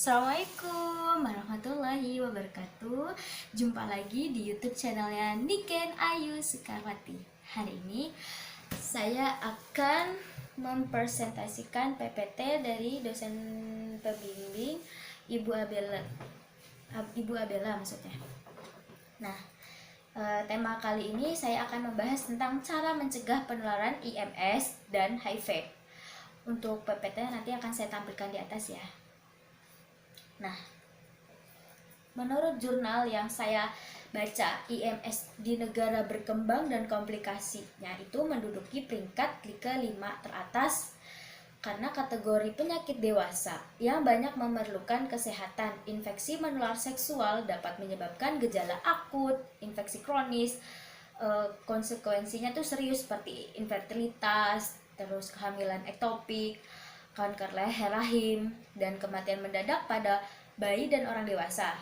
Assalamualaikum warahmatullahi wabarakatuh. Jumpa lagi di YouTube channelnya Niken Ayu Sekarwati. Hari ini saya akan mempresentasikan PPT dari dosen pembimbing Ibu Abela maksudnya. Nah, tema kali ini saya akan membahas tentang cara mencegah penularan IMS dan HIV. Untuk PPT nanti akan saya tampilkan di atas ya. Nah, menurut jurnal yang saya baca, IMS di negara berkembang dan komplikasinya itu menduduki peringkat ke-5 teratas karena kategori penyakit dewasa yang banyak memerlukan kesehatan. Infeksi menular seksual dapat menyebabkan gejala akut, infeksi kronis, konsekuensinya tuh serius seperti infertilitas, terus kehamilan ektopik, kanker leher rahim, dan kematian mendadak pada bayi dan orang dewasa.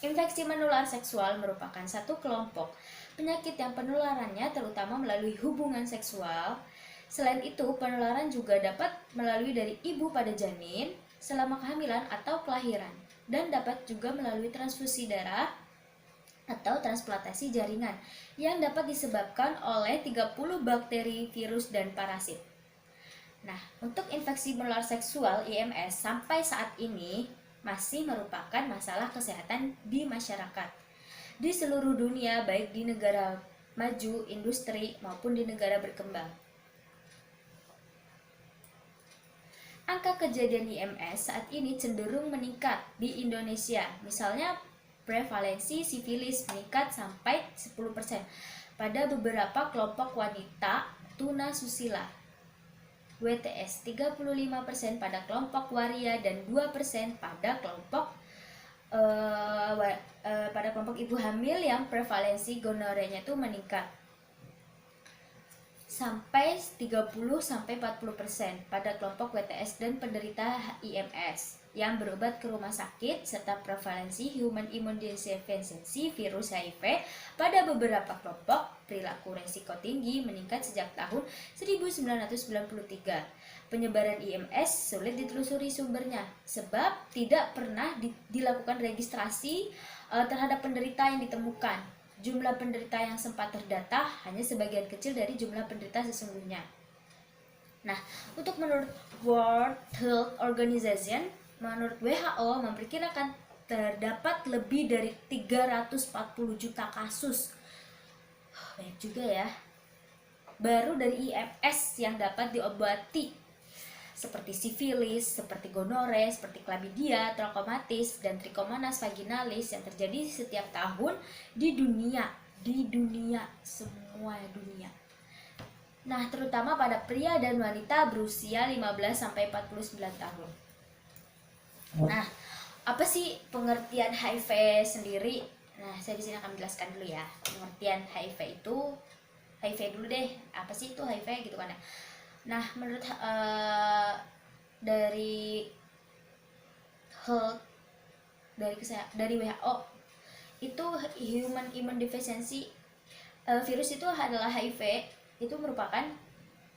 Infeksi menular seksual merupakan satu kelompok penyakit yang penularannya terutama melalui hubungan seksual. Selain itu, penularan juga dapat melalui dari ibu pada janin selama kehamilan atau kelahiran, dan dapat juga melalui transfusi darah atau transplantasi jaringan yang dapat disebabkan oleh 30 bakteri, virus, dan parasit. Nah, untuk infeksi menular seksual IMS sampai saat ini masih merupakan masalah kesehatan di masyarakat di seluruh dunia, baik di negara maju, industri, maupun di negara berkembang. Angka kejadian IMS saat ini cenderung meningkat di Indonesia. Misalnya, prevalensi sifilis meningkat sampai 10% pada beberapa kelompok wanita tunasusila. WTS 35% pada kelompok waria dan 2% pada kelompok ibu hamil yang prevalensi gonorenya itu meningkat sampai 30-40% pada kelompok WTS dan penderita IMS yang berobat ke rumah sakit, serta prevalensi human immunodeficiency virus HIV pada beberapa kelompok perilaku resiko tinggi meningkat sejak tahun 1993. Penyebaran IMS sulit ditelusuri sumbernya sebab tidak pernah dilakukan registrasi terhadap penderita yang ditemukan. Jumlah penderita yang sempat terdata hanya sebagian kecil dari jumlah penderita sesungguhnya. Nah, untuk menurut World Health Organization, menurut WHO memperkirakan terdapat lebih dari 340 juta kasus. Banyak juga ya. Baru dari IMS yang dapat diobati, seperti sifilis, seperti gonore, seperti chlamydia, trachomatis, dan trichomonas vaginalis yang terjadi setiap tahun di dunia, semua dunia. Nah, terutama pada pria dan wanita berusia 15-49 tahun. Nah, apa sih pengertian HIV sendiri? Nah, saya di sini akan menjelaskan dulu ya. Pengertian HIV itu, HIV dulu deh. Apa sih itu HIV gitu kan ya? Nah, menurut dari WHO itu human immunodeficiency virus itu adalah HIV, itu merupakan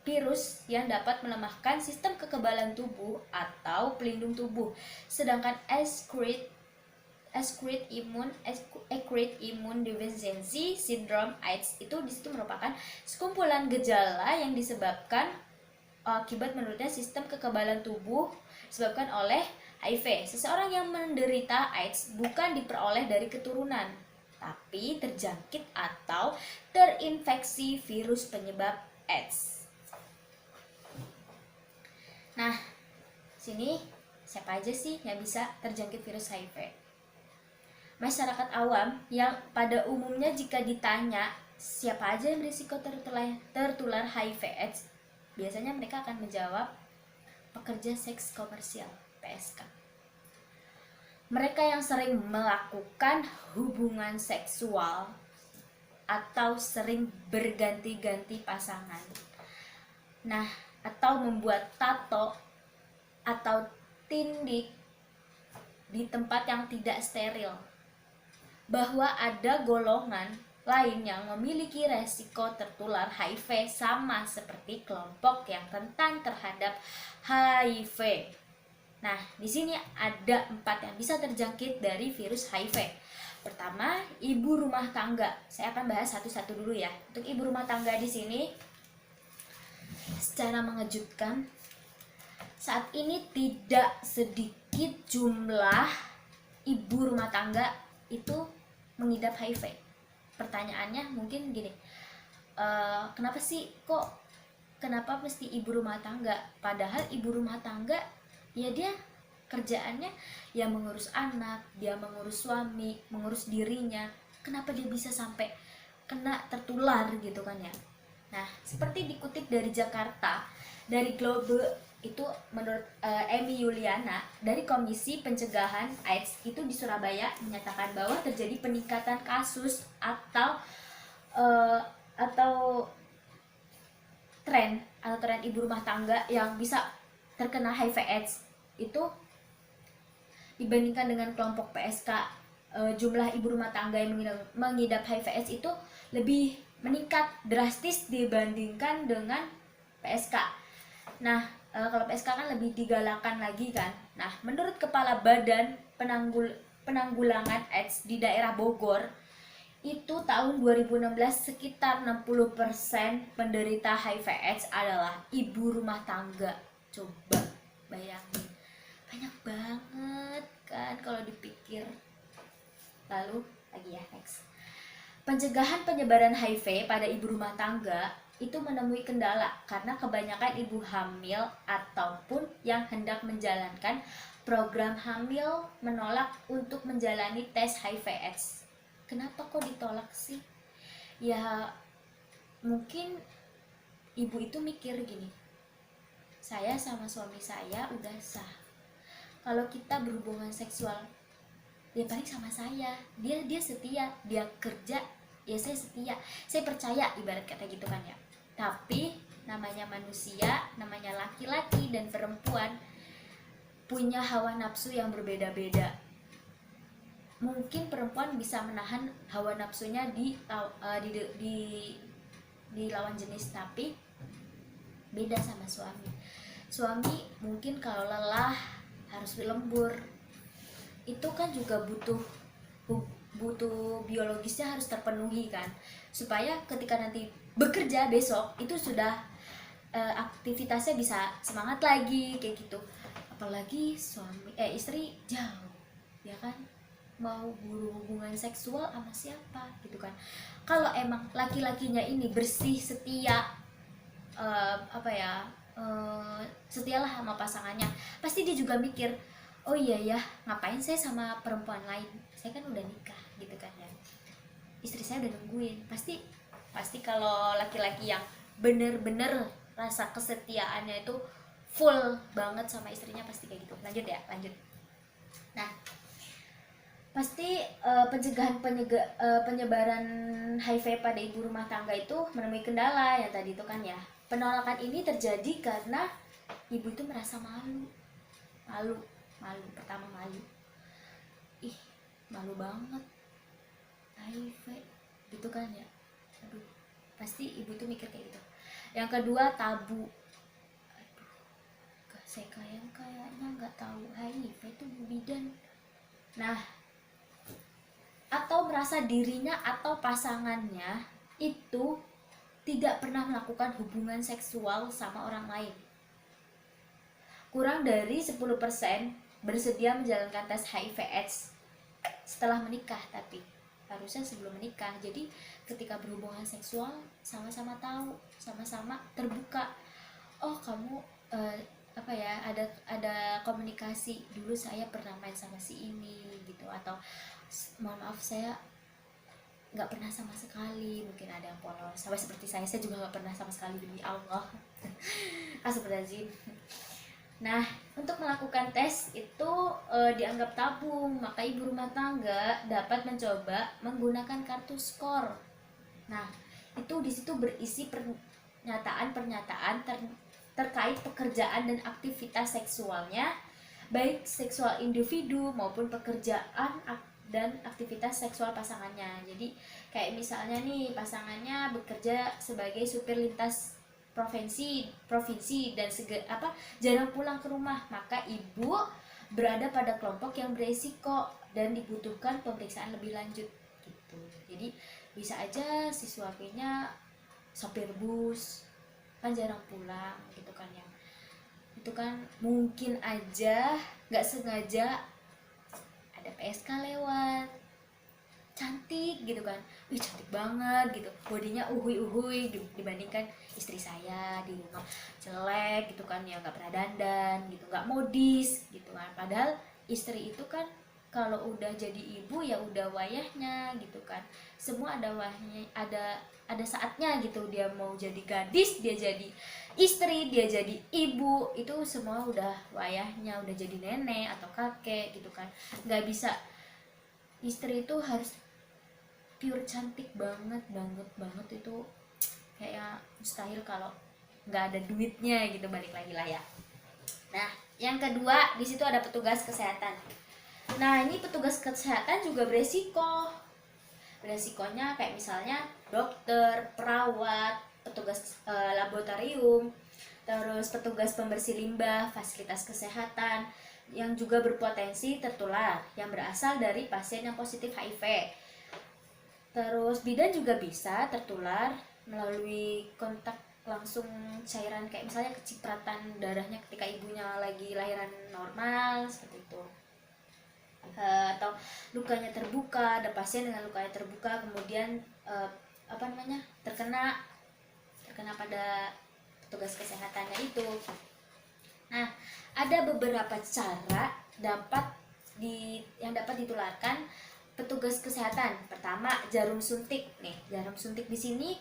virus yang dapat melemahkan sistem kekebalan tubuh atau pelindung tubuh. Sedangkan acquired immune deficiency syndrome AIDS itu disitu merupakan sekumpulan gejala yang disebabkan akibat menurutnya sistem kekebalan tubuh disebabkan oleh HIV. Seseorang yang menderita AIDS bukan diperoleh dari keturunan, tapi terjangkit atau terinfeksi virus penyebab AIDS. Nah, sini siapa aja sih yang bisa terjangkit virus HIV? Masyarakat awam yang pada umumnya jika ditanya siapa aja yang berisiko tertular HIV/AIDS, biasanya mereka akan menjawab pekerja seks komersial (PSK). Mereka yang sering melakukan hubungan seksual atau sering berganti-ganti pasangan. Nah, atau membuat tato atau tindik di tempat yang tidak steril. Bahwa ada golongan lain yang memiliki resiko tertular HIV sama seperti kelompok yang rentan terhadap HIV. Nah, di sini ada 4 yang bisa terjangkit dari virus HIV. Pertama, ibu rumah tangga. Saya akan bahas satu-satu dulu ya. Untuk ibu rumah tangga di sini, secara mengejutkan, saat ini tidak sedikit jumlah ibu rumah tangga itu mengidap HIV. Pertanyaannya mungkin gini, kenapa mesti ibu rumah tangga? Padahal ibu rumah tangga ya dia kerjaannya ya mengurus anak, dia mengurus suami, mengurus dirinya. Kenapa dia bisa sampai kena tertular gitu kan ya? Nah, seperti dikutip dari Jakarta, dari Globe itu menurut Emi Yuliana dari Komisi Pencegahan AIDS itu di Surabaya menyatakan bahwa terjadi peningkatan kasus atau tren ibu rumah tangga yang bisa terkena HIV AIDS itu dibandingkan dengan kelompok PSK. Jumlah ibu rumah tangga yang mengidap HIV AIDS itu lebih meningkat drastis dibandingkan dengan PSK. Nah, kalau PSK kan lebih digalakan lagi kan. Nah, menurut Kepala Badan Penanggulangan AIDS di daerah Bogor, itu tahun 2016 sekitar 60% penderita HIV AIDS adalah ibu rumah tangga. Coba bayangin, banyak banget kan kalau dipikir. Lalu lagi ya, next. Pencegahan penyebaran HIV pada ibu rumah tangga itu menemui kendala karena kebanyakan ibu hamil ataupun yang hendak menjalankan program hamil menolak untuk menjalani tes HIV/AIDS. Kenapa kok ditolak sih? Ya mungkin ibu itu mikir gini, saya sama suami saya udah sah, kalau kita berhubungan seksual ya paling sama saya, dia setia, dia kerja ya saya setia, saya percaya, ibarat kata gitu kan ya. Tapi namanya manusia, namanya laki-laki dan perempuan punya hawa nafsu yang berbeda-beda. Mungkin perempuan bisa menahan hawa nafsunya di lawan jenis, tapi beda sama suami. Suami mungkin kalau lelah harus lembur, itu kan juga butuh biologisnya harus terpenuhi kan, supaya ketika nanti bekerja besok itu sudah aktivitasnya bisa semangat lagi kayak gitu. Apalagi istri jauh ya kan, mau berhubungan seksual sama siapa gitu kan. Kalau emang laki-lakinya ini bersih, setia, setialah sama pasangannya, pasti dia juga mikir, oh iya ya, ngapain saya sama perempuan lain, saya kan udah nikah gitu kan ya, istri saya udah nungguin. Pasti kalau laki-laki yang bener-bener rasa kesetiaannya itu full banget sama istrinya pasti kayak gitu. Lanjut. Nah, pasti penyebaran HIV pada ibu rumah tangga itu menemui kendala yang tadi itu kan ya. Penolakan ini terjadi karena ibu itu merasa malu. Pertama malu, malu banget HIV gitu kan ya. Aduh, pasti ibu tuh mikir kayak gitu. Yang kedua, tabu. Saya kayaknya nggak tahu HIV itu bidan. Nah, atau merasa dirinya atau pasangannya itu tidak pernah melakukan hubungan seksual sama orang lain. Kurang dari 10% bersedia menjalankan tes HIV/AIDS setelah menikah, tapi harusnya sebelum menikah. Jadi ketika berhubungan seksual sama-sama tahu, sama-sama terbuka. Oh, kamu ada komunikasi, dulu saya pernah main sama si ini gitu, atau mohon maaf saya nggak pernah sama sekali. Mungkin ada yang polos sampai seperti saya juga nggak pernah sama sekali, demi Allah. Astagfirullahaladzim. Nah, untuk melakukan tes itu dianggap tabu, maka ibu rumah tangga dapat mencoba menggunakan kartu skor. Nah, itu di situ berisi pernyataan terkait pekerjaan dan aktivitas seksualnya, baik seksual individu maupun pekerjaan dan aktivitas seksual pasangannya. Jadi kayak misalnya nih, pasangannya bekerja sebagai supir lintas provinsi dan jarang pulang ke rumah, maka ibu berada pada kelompok yang beresiko dan dibutuhkan pemeriksaan lebih lanjut gitu. Jadi bisa aja si suaminya sopir bus, kan jarang pulang gitu kan ya. Itu kan mungkin aja nggak sengaja ada PSK lewat, cantik gitu kan, wih cantik banget gitu, bodinya uhui dibandingkan istri saya di rumah jelek gitu kan ya, nggak pernah dandan gitu, nggak modis gitu kan. Padahal istri itu kan kalau udah jadi ibu ya udah wayahnya gitu kan, semua ada wayahnya, ada saatnya gitu, dia mau jadi gadis, dia jadi istri, dia jadi ibu, itu semua udah wayahnya, udah jadi nenek atau kakek gitu kan. Nggak bisa istri itu harus pure cantik banget itu kayak mustahil kalau nggak ada duitnya gitu, balik lagi lah ya. Nah yang kedua di situ ada petugas kesehatan. Nah ini petugas kesehatan juga beresikonya kayak misalnya dokter, perawat, petugas laboratorium, terus petugas pembersih limbah, fasilitas kesehatan yang juga berpotensi tertular yang berasal dari pasien yang positif HIV. Terus bidan juga bisa tertular melalui kontak langsung cairan, kayak misalnya kecipratan darahnya ketika ibunya lagi lahiran normal seperti itu. Atau lukanya terbuka, ada pasien dengan lukanya terbuka kemudian terkena pada petugas kesehatannya itu. Nah, ada beberapa cara yang dapat ditularkan petugas kesehatan. Pertama, jarum suntik nih. Jarum suntik di sini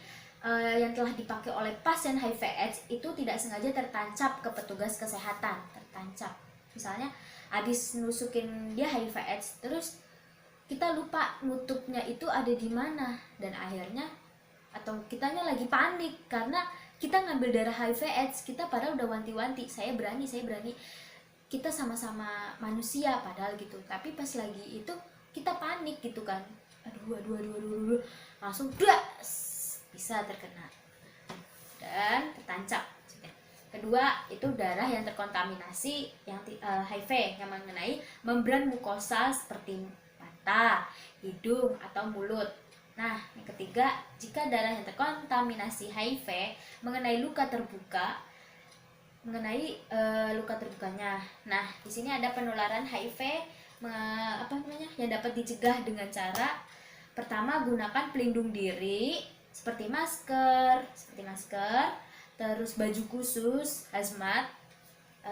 yang telah dipakai oleh pasien HIV/AIDS itu tidak sengaja tertancap ke petugas kesehatan. Tertancap. Misalnya habis nusukin dia HIV/AIDS, terus kita lupa nutupnya itu ada di mana, dan akhirnya atau kitanya lagi panik karena kita ngambil darah HIV/AIDS, kita padahal udah wanti-wanti, saya berani, kita sama-sama manusia padahal gitu, tapi pas lagi itu kita panik gitu kan, aduh langsung bisa terkena dan tertancap. Kedua itu darah yang terkontaminasi yang HIV yang mengenai membran mukosa seperti mata, hidung atau mulut. Nah yang ketiga, jika darah yang terkontaminasi HIV mengenai luka terbuka, luka terbukanya. Nah di sini ada penularan HIV yang dapat dicegah dengan cara pertama, gunakan pelindung diri seperti masker, terus baju khusus hazmat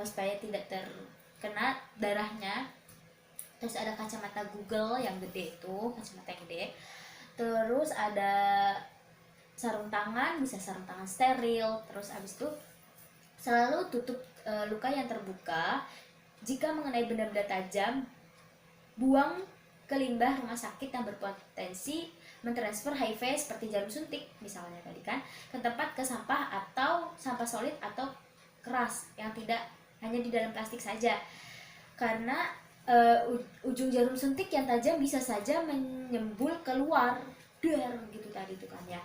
supaya tidak terkena darahnya. Terus ada kacamata Google yang gede itu, kacamata yang gede. Terus ada sarung tangan, bisa sarung tangan steril. Terus abis itu selalu tutup luka yang terbuka. Jika mengenai benda-benda tajam, buang ke limbah rumah sakit yang berpotensi mentransfer HIV seperti jarum suntik misalnya tadi kan, ke tempat ke sampah atau sampah solid atau keras yang tidak hanya di dalam plastik saja, karena ujung jarum suntik yang tajam bisa saja menyembul keluar gitu tadi itu kan ya.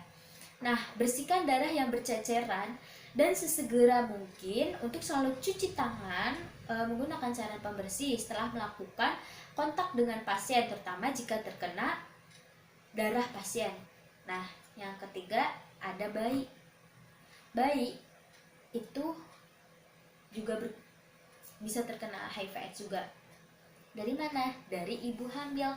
Nah bersihkan darah yang berceceran dan sesegera mungkin untuk selalu cuci tangan menggunakan cairan pembersih setelah melakukan kontak dengan pasien, terutama jika terkena darah pasien. Nah yang ketiga ada bayi. Bayi itu juga bisa terkena HIV/AIDS juga. Dari mana? Dari ibu hamil.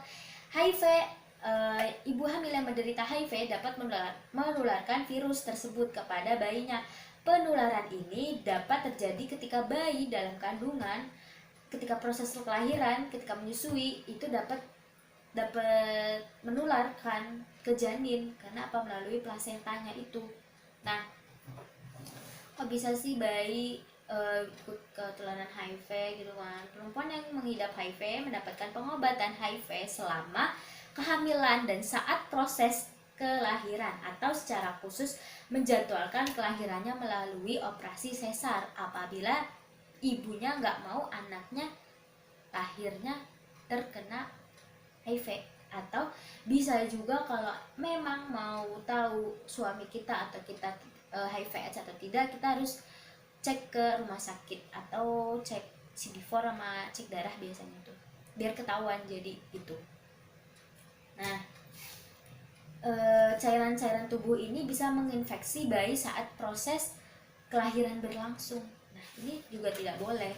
Ibu hamil yang menderita HIV dapat menularkan virus tersebut kepada bayinya. Penularan ini dapat terjadi ketika bayi dalam kandungan, ketika proses kelahiran, ketika menyusui, itu dapat menularkan ke janin karena melalui plasentanya itu. Nah, kok bisa sih bayi ikut ketularan HIV gitu kan? Perempuan yang mengidap HIV mendapatkan pengobatan HIV selama kehamilan dan saat proses kelahiran, atau secara khusus menjadwalkan kelahirannya melalui operasi sesar apabila ibunya nggak mau anaknya lahirnya terkena HIV. Atau bisa juga kalau memang mau tahu suami kita atau kita HIV AIDS atau tidak, kita harus cek ke rumah sakit atau cek CD4 sama cek darah biasanya tuh, biar ketahuan jadi itu. Nah, cairan-cairan tubuh ini bisa menginfeksi bayi saat proses kelahiran berlangsung. Nah, ini juga tidak boleh.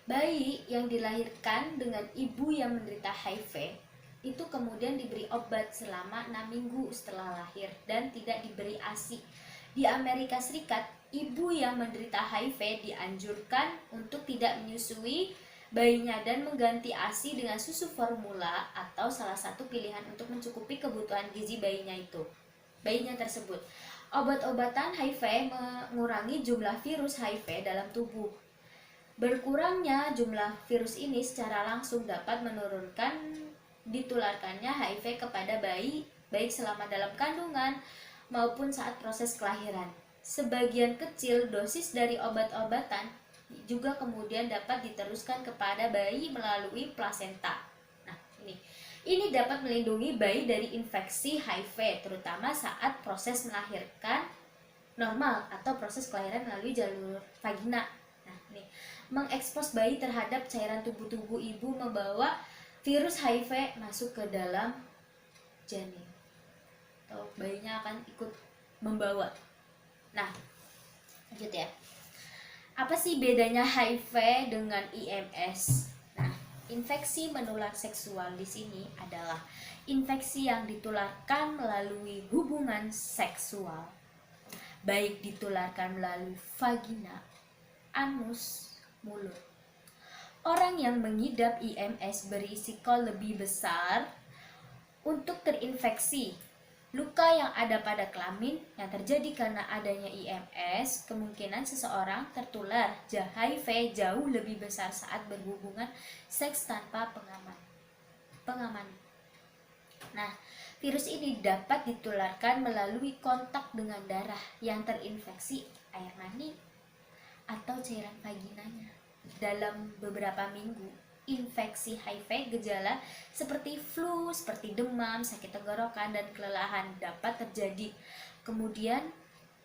Bayi yang dilahirkan dengan ibu yang menderita HIV itu kemudian diberi obat selama 6 minggu setelah lahir dan tidak diberi ASI. Di Amerika Serikat, ibu yang menderita HIV dianjurkan untuk tidak menyusui bayinya dan mengganti ASI dengan susu formula atau salah satu pilihan untuk mencukupi kebutuhan gizi bayinya tersebut. Obat-obatan HIV mengurangi jumlah virus HIV dalam tubuh. Berkurangnya jumlah virus ini secara langsung dapat menurunkan ditularkannya HIV kepada bayi, baik selama dalam kandungan maupun saat proses kelahiran. Sebagian kecil dosis dari obat-obatan juga kemudian dapat diteruskan kepada bayi melalui plasenta. Nah, ini dapat melindungi bayi dari infeksi HIV, terutama saat proses melahirkan normal atau proses kelahiran melalui jalur vagina. Nah, ini mengekspos bayi terhadap cairan tubuh ibu membawa virus HIV masuk ke dalam janin, atau bayinya akan ikut membawa. Nah, lanjut ya. Apa sih bedanya HIV dengan IMS? Nah, infeksi menular seksual di sini adalah infeksi yang ditularkan melalui hubungan seksual, baik ditularkan melalui vagina, anus, mulut. Orang yang mengidap IMS berisiko lebih besar untuk terinfeksi. Luka yang ada pada kelamin yang terjadi karena adanya IMS, kemungkinan seseorang tertular HIV jauh lebih besar saat berhubungan seks tanpa pengaman. Nah, virus ini dapat ditularkan melalui kontak dengan darah yang terinfeksi air mani atau cairan vaginanya. Dalam beberapa minggu, infeksi HIV gejala seperti flu, seperti demam, sakit tenggorokan, dan kelelahan dapat terjadi. Kemudian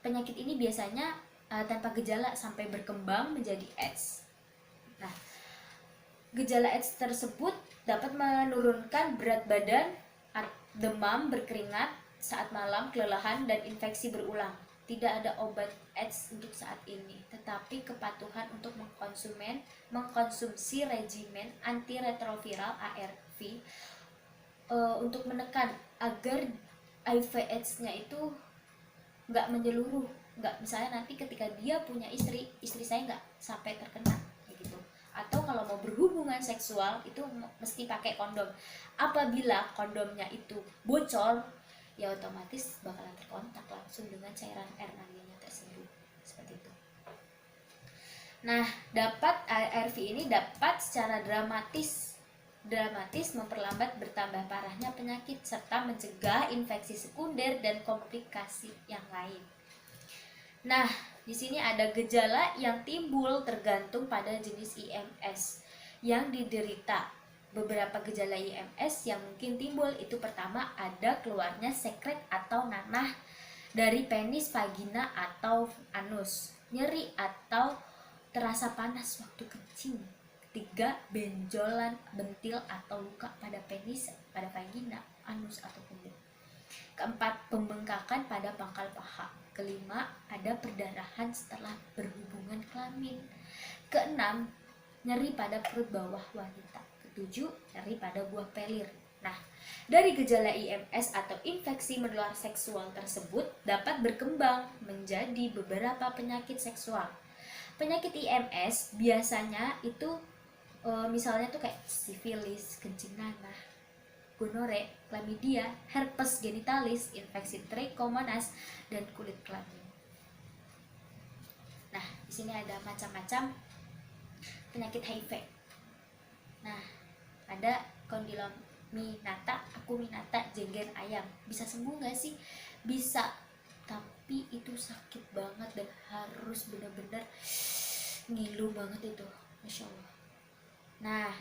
penyakit ini biasanya tanpa gejala sampai berkembang menjadi AIDS. Nah, gejala AIDS tersebut dapat menurunkan berat badan, demam, berkeringat saat malam, kelelahan, dan infeksi berulang. Tidak ada obat AIDS untuk saat ini, tetapi kepatuhan untuk mengkonsumsi regimen antiretroviral ARV untuk menekan agar HIV AIDS-nya itu nggak menyeluruh, nggak, misalnya nanti ketika dia punya istri saya nggak sampai terkena gitu. Atau kalau mau berhubungan seksual itu mesti pakai kondom. Apabila kondomnya itu bocor, ya otomatis bakalan terkontak langsung dengan cairan air maninya tersebut, seperti itu. Nah, ARV ini dapat secara dramatis memperlambat bertambah parahnya penyakit serta mencegah infeksi sekunder dan komplikasi yang lain. Nah, di sini ada gejala yang timbul tergantung pada jenis IMS yang diderita. Beberapa gejala IMS yang mungkin timbul itu pertama ada keluarnya sekret atau nanah dari penis, vagina, atau anus, nyeri atau terasa panas waktu kencing. Ketiga, benjolan, bentil atau luka pada penis, pada vagina, anus, atau kulit. Keempat, pembengkakan pada pangkal paha. Kelima, ada perdarahan setelah berhubungan kelamin. Keenam, nyeri pada perut bawah wanita. Ketujuh, nyeri pada buah pelir. Nah, dari gejala IMS atau infeksi menular seksual tersebut dapat berkembang menjadi beberapa penyakit seksual. Penyakit IMS biasanya itu misalnya tuh kayak sifilis, kencing nanah, gonore, chlamydia, herpes genitalis, infeksi trichomonas, dan kulit kelamin. Nah, di sini ada macam-macam penyakit HIV. Nah, ada kondilominata, akuminata, jengger ayam. Bisa sembuh nggak sih? Bisa, tapi itu sakit banget dan harus benar-benar ngilu banget itu, masya Allah. Nah,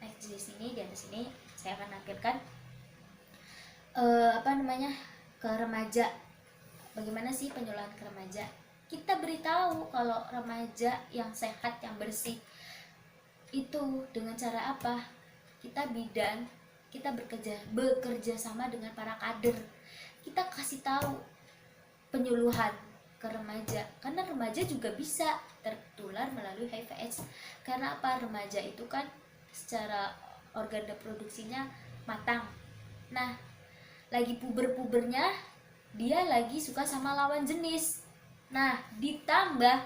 Next di sini, di atas ini saya akan nampilkan ke remaja. Bagaimana sih penyuluhan ke remaja? Kita beritahu kalau remaja yang sehat, yang bersih itu dengan cara apa? Kita bidan, kita bekerja sama dengan para kader. Kita kasih tahu penyuluhan ke remaja, karena remaja juga bisa tertular melalui HIV/AIDS. Karena apa? Remaja itu kan secara organ reproduksinya matang. Nah, lagi puber-pubernya, dia lagi suka sama lawan jenis. Nah, ditambah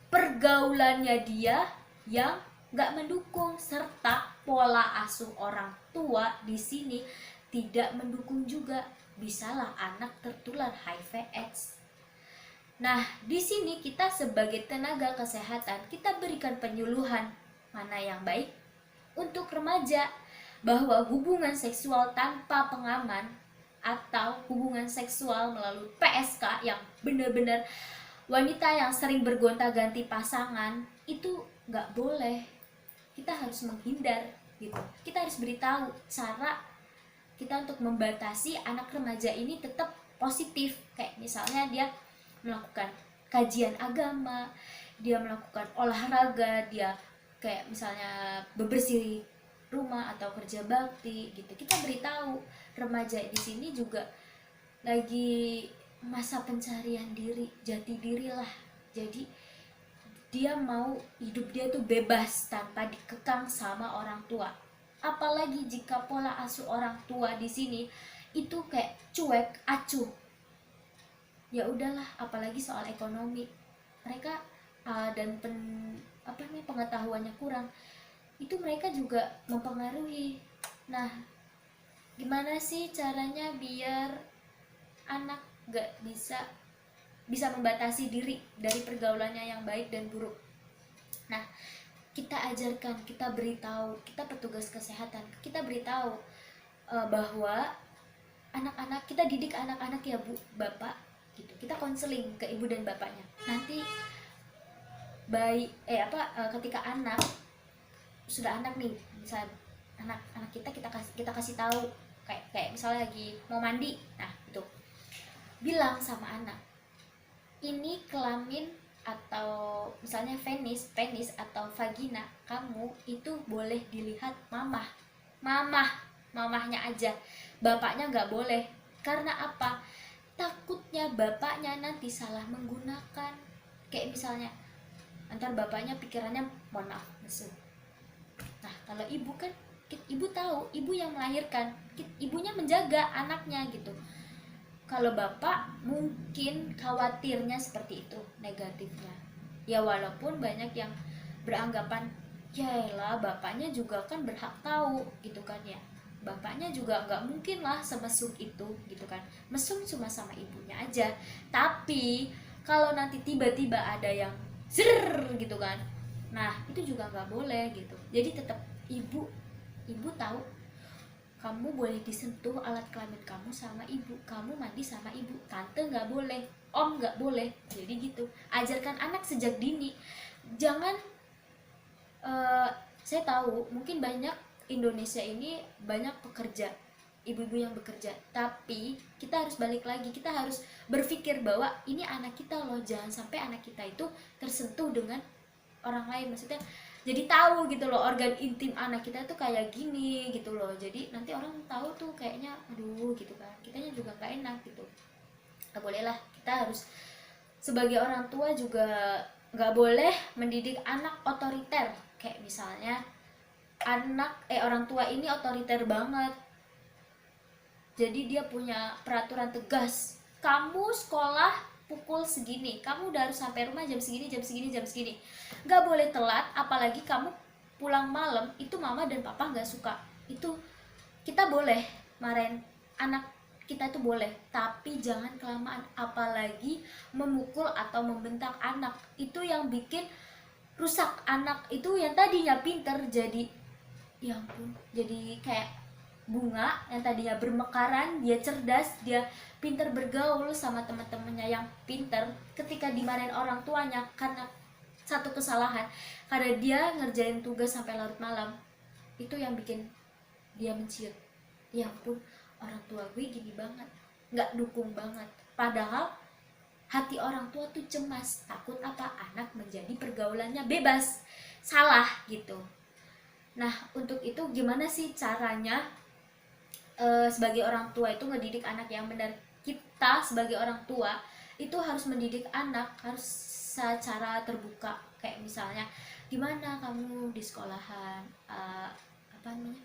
pergaulannya dia yang nggak mendukung, serta pola asuh orang tua di sini tidak mendukung juga. Bisalah anak tertular HIV/AIDS. Nah, di sini kita sebagai tenaga kesehatan, kita berikan penyuluhan mana yang baik untuk remaja, bahwa hubungan seksual tanpa pengaman atau hubungan seksual melalui PSK yang benar-benar wanita yang sering bergonta-ganti pasangan itu nggak boleh. Kita harus menghindar gitu. Kita harus beritahu cara kita untuk membatasi anak remaja ini tetap positif. Kayak misalnya dia melakukan kajian agama, dia melakukan olahraga, dia kayak misalnya bebersih rumah atau kerja bakti gitu. Kita beritahu remaja di sini juga lagi masa pencarian diri, jati diri lah. Jadi dia mau hidup dia tuh bebas tanpa dikekang sama orang tua. Apalagi jika pola asuh orang tua di sini itu kayak cuek, acuh. Ya udahlah, apalagi soal ekonomi. Mereka dan pengetahuannya kurang. Itu mereka juga mempengaruhi. Nah, gimana sih caranya biar anak gak bisa membatasi diri dari pergaulannya yang baik dan buruk? Nah, kita ajarkan, kita beritahu, kita petugas kesehatan, kita beritahu bahwa anak-anak, kita didik anak-anak ya Bu, Bapak gitu. Kita konseling ke ibu dan bapaknya. Nanti ketika sudah anak nih, misalnya anak kita kasih tahu kayak misalnya lagi mau mandi. Nah, itu bilang sama anak, ini kelamin atau misalnya penis atau vagina kamu itu boleh dilihat mamahnya aja, bapaknya nggak boleh. Karena apa? Takutnya bapaknya nanti salah menggunakan. Kayak misalnya antar bapaknya pikirannya mohon maaf mesum. Nah, kalau ibu kan, ibu tahu, ibu yang melahirkan, ibunya menjaga anaknya gitu. Kalau bapak mungkin khawatirnya seperti itu, negatifnya. Ya walaupun banyak yang beranggapan, yaelah bapaknya juga kan berhak tahu gitu kan ya. Bapaknya juga nggak mungkin lah semesum itu gitu kan. Mesum cuma sama ibunya aja. Tapi kalau nanti tiba-tiba ada yang gitu kan, nah itu juga nggak boleh gitu. Jadi tetap ibu tahu kamu boleh disentuh alat kelamin kamu sama ibu, kamu mandi sama ibu, tante nggak boleh, om nggak boleh. Jadi gitu, ajarkan anak sejak dini. Jangan saya tahu mungkin banyak Indonesia ini banyak pekerja, ibu-ibu yang bekerja, tapi kita harus balik lagi, kita harus berpikir bahwa ini anak kita loh. Jangan sampai anak kita itu tersentuh dengan orang lain, maksudnya jadi tahu gitu loh organ intim anak kita tuh kayak gini gitu loh. Jadi nanti orang tahu tuh kayaknya aduh gitu kan, kitanya juga gak enak gitu. Gak boleh lah, kita harus sebagai orang tua juga gak boleh mendidik anak otoriter. Kayak misalnya orang tua ini otoriter banget, jadi dia punya peraturan tegas, kamu sekolah pukul segini, kamu udah harus sampai rumah jam segini, nggak boleh telat. Apalagi kamu pulang malam, itu mama dan papa nggak suka. Itu kita boleh marahin anak kita, itu boleh, tapi jangan kelamaan. Apalagi memukul atau membentak anak, itu yang bikin rusak anak itu yang tadinya pinter jadi, ya ampun, jadi kayak bunga yang tadinya bermekaran, dia cerdas, dia pinter bergaul sama teman-temannya yang pinter. Ketika dimarahin orang tuanya karena satu kesalahan, karena dia ngerjain tugas sampai larut malam, Itu yang bikin dia menciut, ya ampun orang tua gue gini banget, nggak dukung banget. Padahal hati orang tua tuh cemas, takut apa anak menjadi pergaulannya bebas, salah gitu. Nah untuk itu gimana sih caranya sebagai orang tua itu ngedidik anak yang benar? Kita sebagai orang tua itu harus mendidik anak harus secara terbuka, kayak misalnya gimana kamu di sekolahan, apa namanya,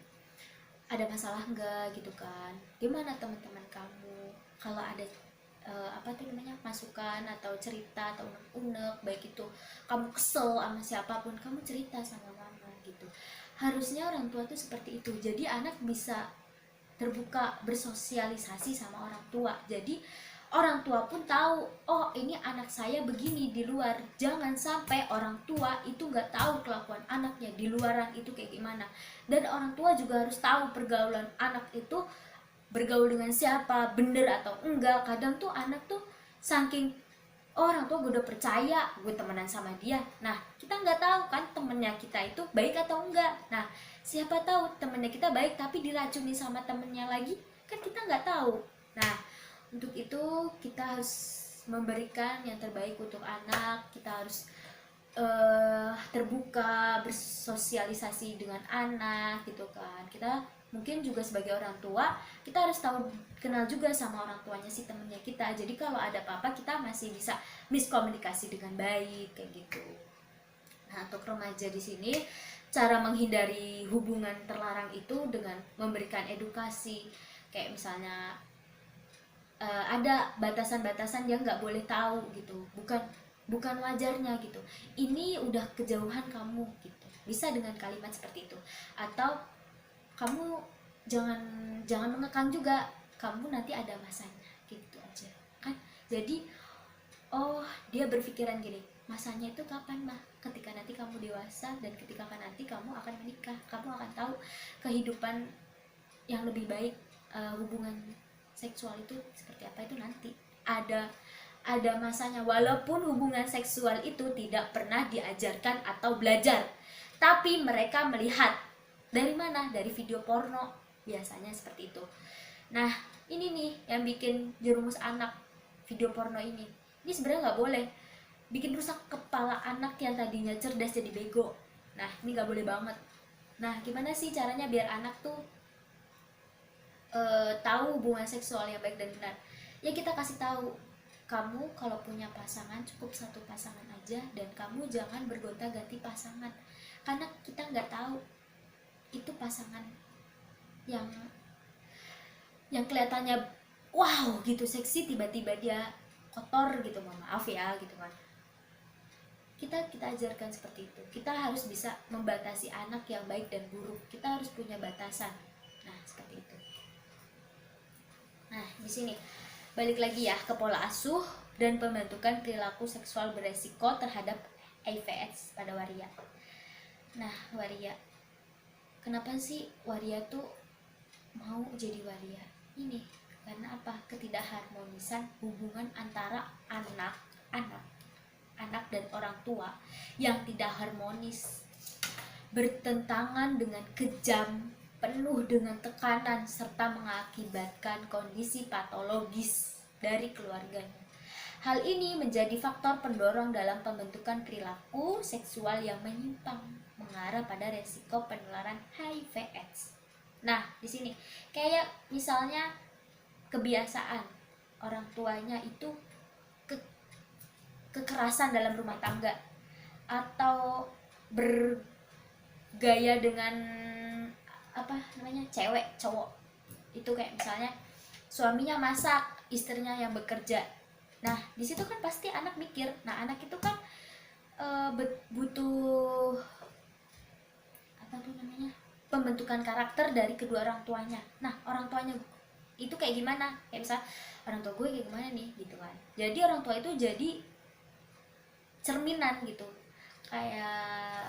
ada masalah enggak gitu kan, gimana teman-teman kamu, kalau ada apa tuh namanya masukan atau cerita atau unek-unek, baik itu kamu kesel sama siapapun kamu cerita sama mama gitu. Harusnya orang tua tuh seperti itu, jadi anak bisa terbuka bersosialisasi sama orang tua, jadi orang tua pun tahu oh ini anak saya begini di luar. Jangan sampai orang tua itu nggak tahu kelakuan anaknya di luaran itu kayak gimana. Dan orang tua juga harus tahu pergaulan anak itu bergaul dengan siapa, bener atau enggak. Kadang tuh anak tuh saking orang tua gue udah percaya gue temenan sama dia, nah kita nggak tahu kan temennya kita itu baik atau enggak. Nah siapa tahu temennya kita baik tapi diracuni sama temennya lagi, kan kita nggak tahu. Nah untuk itu kita harus memberikan yang terbaik untuk anak. Kita harus terbuka bersosialisasi dengan anak gitu kan. Kita mungkin juga sebagai orang tua kita harus tahu kenal juga sama orang tuanya si temennya kita, jadi kalau ada apa-apa kita masih bisa miskomunikasi dengan baik kayak gitu. Nah untuk remaja di sini cara menghindari hubungan terlarang itu dengan memberikan edukasi, kayak misalnya ada batasan-batasan yang nggak boleh tahu gitu, bukan wajarnya gitu, ini udah kejauhan kamu gitu, bisa dengan kalimat seperti itu. Atau kamu jangan mengekang juga, kamu nanti ada masanya gitu aja kan. Jadi oh dia berpikiran gini, masanya itu kapan mah, ketika nanti kamu dewasa dan ketika nanti kamu akan menikah, kamu akan tahu kehidupan yang lebih baik, hubungan seksual itu seperti apa, itu nanti ada masanya. Walaupun hubungan seksual itu tidak pernah diajarkan atau belajar, tapi mereka melihat dari mana, dari video porno biasanya seperti itu. Nah ini nih yang bikin jerumus anak, video porno ini sebenarnya nggak boleh, bikin rusak kepala anak yang tadinya cerdas jadi bego. Nah ini nggak boleh banget. Nah gimana sih caranya biar anak tuh tahu hubungan seksual yang baik dan benar? Ya kita kasih tahu, kamu kalau punya pasangan cukup satu pasangan aja, dan kamu jangan bergonta-ganti pasangan, karena kita nggak tahu itu pasangan yang kelihatannya wow gitu seksi, tiba-tiba dia kotor gitu, mohon maaf ya gitu kan. Kita ajarkan seperti itu. Kita harus bisa membatasi anak yang baik dan buruk, kita harus punya batasan. Nah seperti itu. Nah di sini balik lagi ya ke pola asuh dan pembentukan perilaku seksual beresiko terhadap HIV/AIDS pada waria. Nah waria, kenapa sih waria tuh mau jadi waria? Ini karena apa? Ketidakharmonisan hubungan antara anak dan orang tua yang tidak harmonis, bertentangan dengan kejam, penuh dengan tekanan, serta mengakibatkan kondisi patologis dari keluarganya. Hal ini menjadi faktor pendorong dalam pembentukan perilaku seksual yang menyimpang, mengarah pada resiko penularan HIV/AIDS. Nah, di sini kayak misalnya kebiasaan orang tuanya itu kekerasan dalam rumah tangga, atau bergaya dengan apa namanya, cewek cowok itu, kayak misalnya suaminya masak, istrinya yang bekerja. Nah di situ kan pasti anak mikir, nah anak itu kan butuh apa tuh namanya, pembentukan karakter dari kedua orang tuanya. Nah orang tuanya itu kayak gimana, kayak misal orang tua gue kayak gimana nih gitu kan. Jadi orang tua itu jadi cerminan gitu, kayak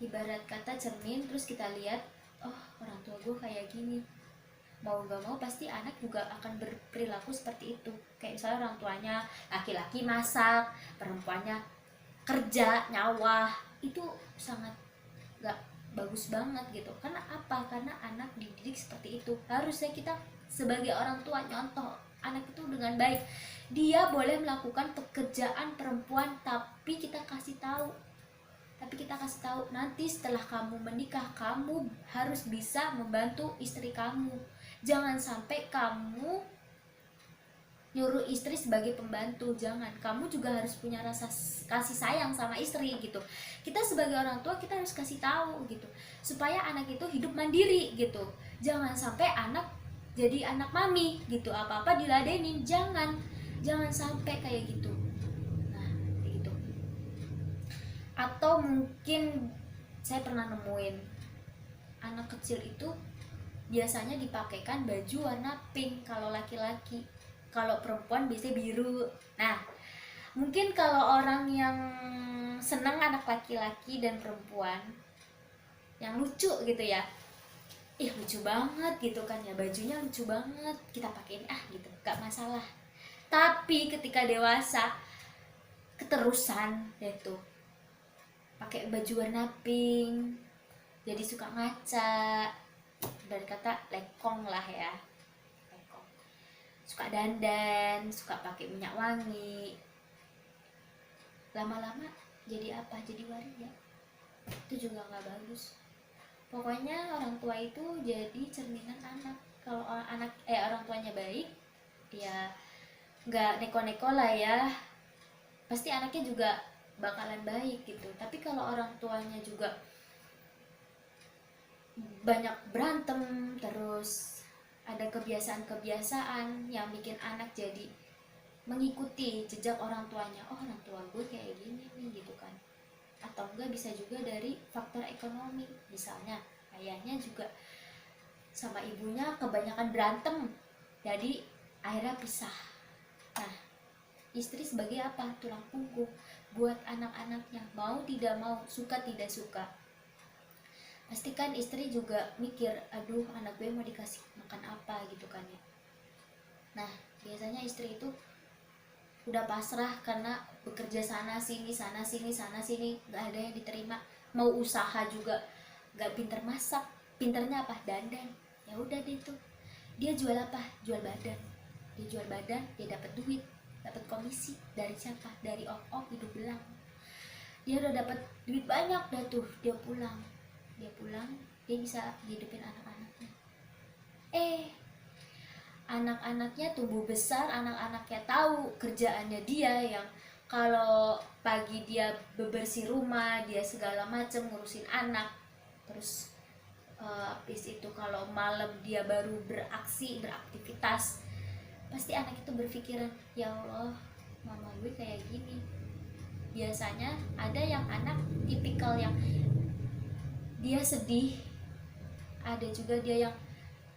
ibarat kata cermin, terus kita lihat oh orang tua gue kayak gini, mau gak mau pasti anak juga akan berperilaku seperti itu. Kayak misalnya orang tuanya laki-laki masak, perempuannya kerja nyawah, itu sangat bagus banget gitu. Karena apa? Karena anak dididik seperti itu. Harusnya kita sebagai orang tua nyontoh anak itu dengan baik. Dia boleh melakukan pekerjaan perempuan, tapi kita kasih tahu, nanti setelah kamu menikah kamu harus bisa membantu istri kamu. Jangan sampai kamu nyuruh istri sebagai pembantu, jangan. Kamu juga harus punya rasa kasih sayang sama istri gitu. Kita sebagai orang tua kita harus kasih tahu gitu, supaya anak itu hidup mandiri gitu. Jangan sampai anak jadi anak mami gitu, apa-apa diladenin, jangan sampai kayak gitu. Nah, kayak gitu. Atau mungkin saya pernah nemuin anak kecil itu biasanya dipakaikan baju warna pink kalau laki-laki, kalau perempuan biasanya biru. Nah, mungkin kalau orang yang senang anak laki-laki dan perempuan yang lucu gitu ya, lucu banget gitu kan ya, bajunya lucu banget, kita pakein gitu, gak masalah. Tapi ketika dewasa keterusan itu pakai baju warna pink, jadi suka ngaca, dari kata lekong lah ya, lekong. Suka dandan, suka pakai minyak wangi, lama-lama jadi apa? Jadi waria. Itu juga nggak bagus. Pokoknya orang tua itu jadi cerminan anak. Kalau orang tuanya baik, ya nggak neko-neko lah ya, pasti anaknya juga bakalan baik gitu. Tapi kalau orang tuanya juga banyak berantem, terus ada kebiasaan-kebiasaan yang bikin anak jadi mengikuti jejak orang tuanya, oh orang tua gue kayak gini nih gitu kan. Atau enggak bisa juga dari faktor ekonomi, misalnya ayahnya juga sama ibunya kebanyakan berantem, jadi akhirnya pisah. Nah, istri sebagai apa? Tulang punggung buat anak-anaknya, mau tidak mau, suka tidak suka. Pastikan istri juga mikir, aduh anak gue mau dikasih makan apa gitu kan ya. Nah, biasanya istri itu udah pasrah karena bekerja sana sini nggak ada yang diterima. Mau usaha juga nggak pinter masak, pinternya apa? Dandan. Ya udah deh tuh, dia jual apa? Jual badan. Dia jual badan, dia dapat duit, dapat komisi. Dari siapa? Dari hidup belang. Dia udah dapat duit banyak dah tuh, dia pulang, dia bisa hidupin anak-anaknya. Anak-anaknya tumbuh besar, anak-anaknya tahu kerjaannya dia, yang kalau pagi dia bebersih rumah, dia segala macam ngurusin anak, terus habis itu kalau malam dia baru beraktivitas. Pasti anak itu berpikiran, ya Allah mama gue kayak gini. Biasanya ada yang anak tipikal yang dia sedih, ada juga dia yang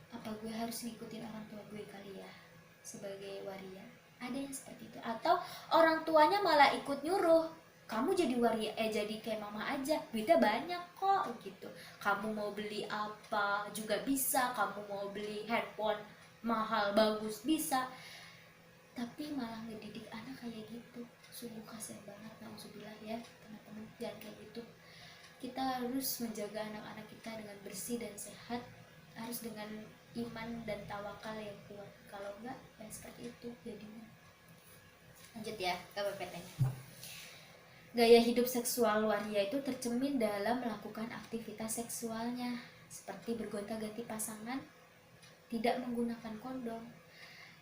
apa gue harus ngikutin orang tua gue kali ya sebagai waria. Ada yang seperti itu. Atau orang tuanya malah ikut nyuruh, kamu jadi waria, jadi kayak mama aja, duitnya banyak kok gitu. Kamu mau beli apa juga bisa, kamu mau beli handphone mahal bagus bisa. Tapi malah ngedidik anak kayak gitu, sungguh kasihan banget. Nauzubillah ya teman-teman, jangan kayak gitu. Kita harus menjaga anak-anak kita dengan bersih dan sehat, harus dengan iman dan tawakal yang kuat. Kalau enggak, ya seperti itu jadinya. Lanjut ya ke PPT-nya. Gaya hidup seksual waria itu tercermin dalam melakukan aktivitas seksualnya, seperti bergonta-ganti pasangan, tidak menggunakan kondom,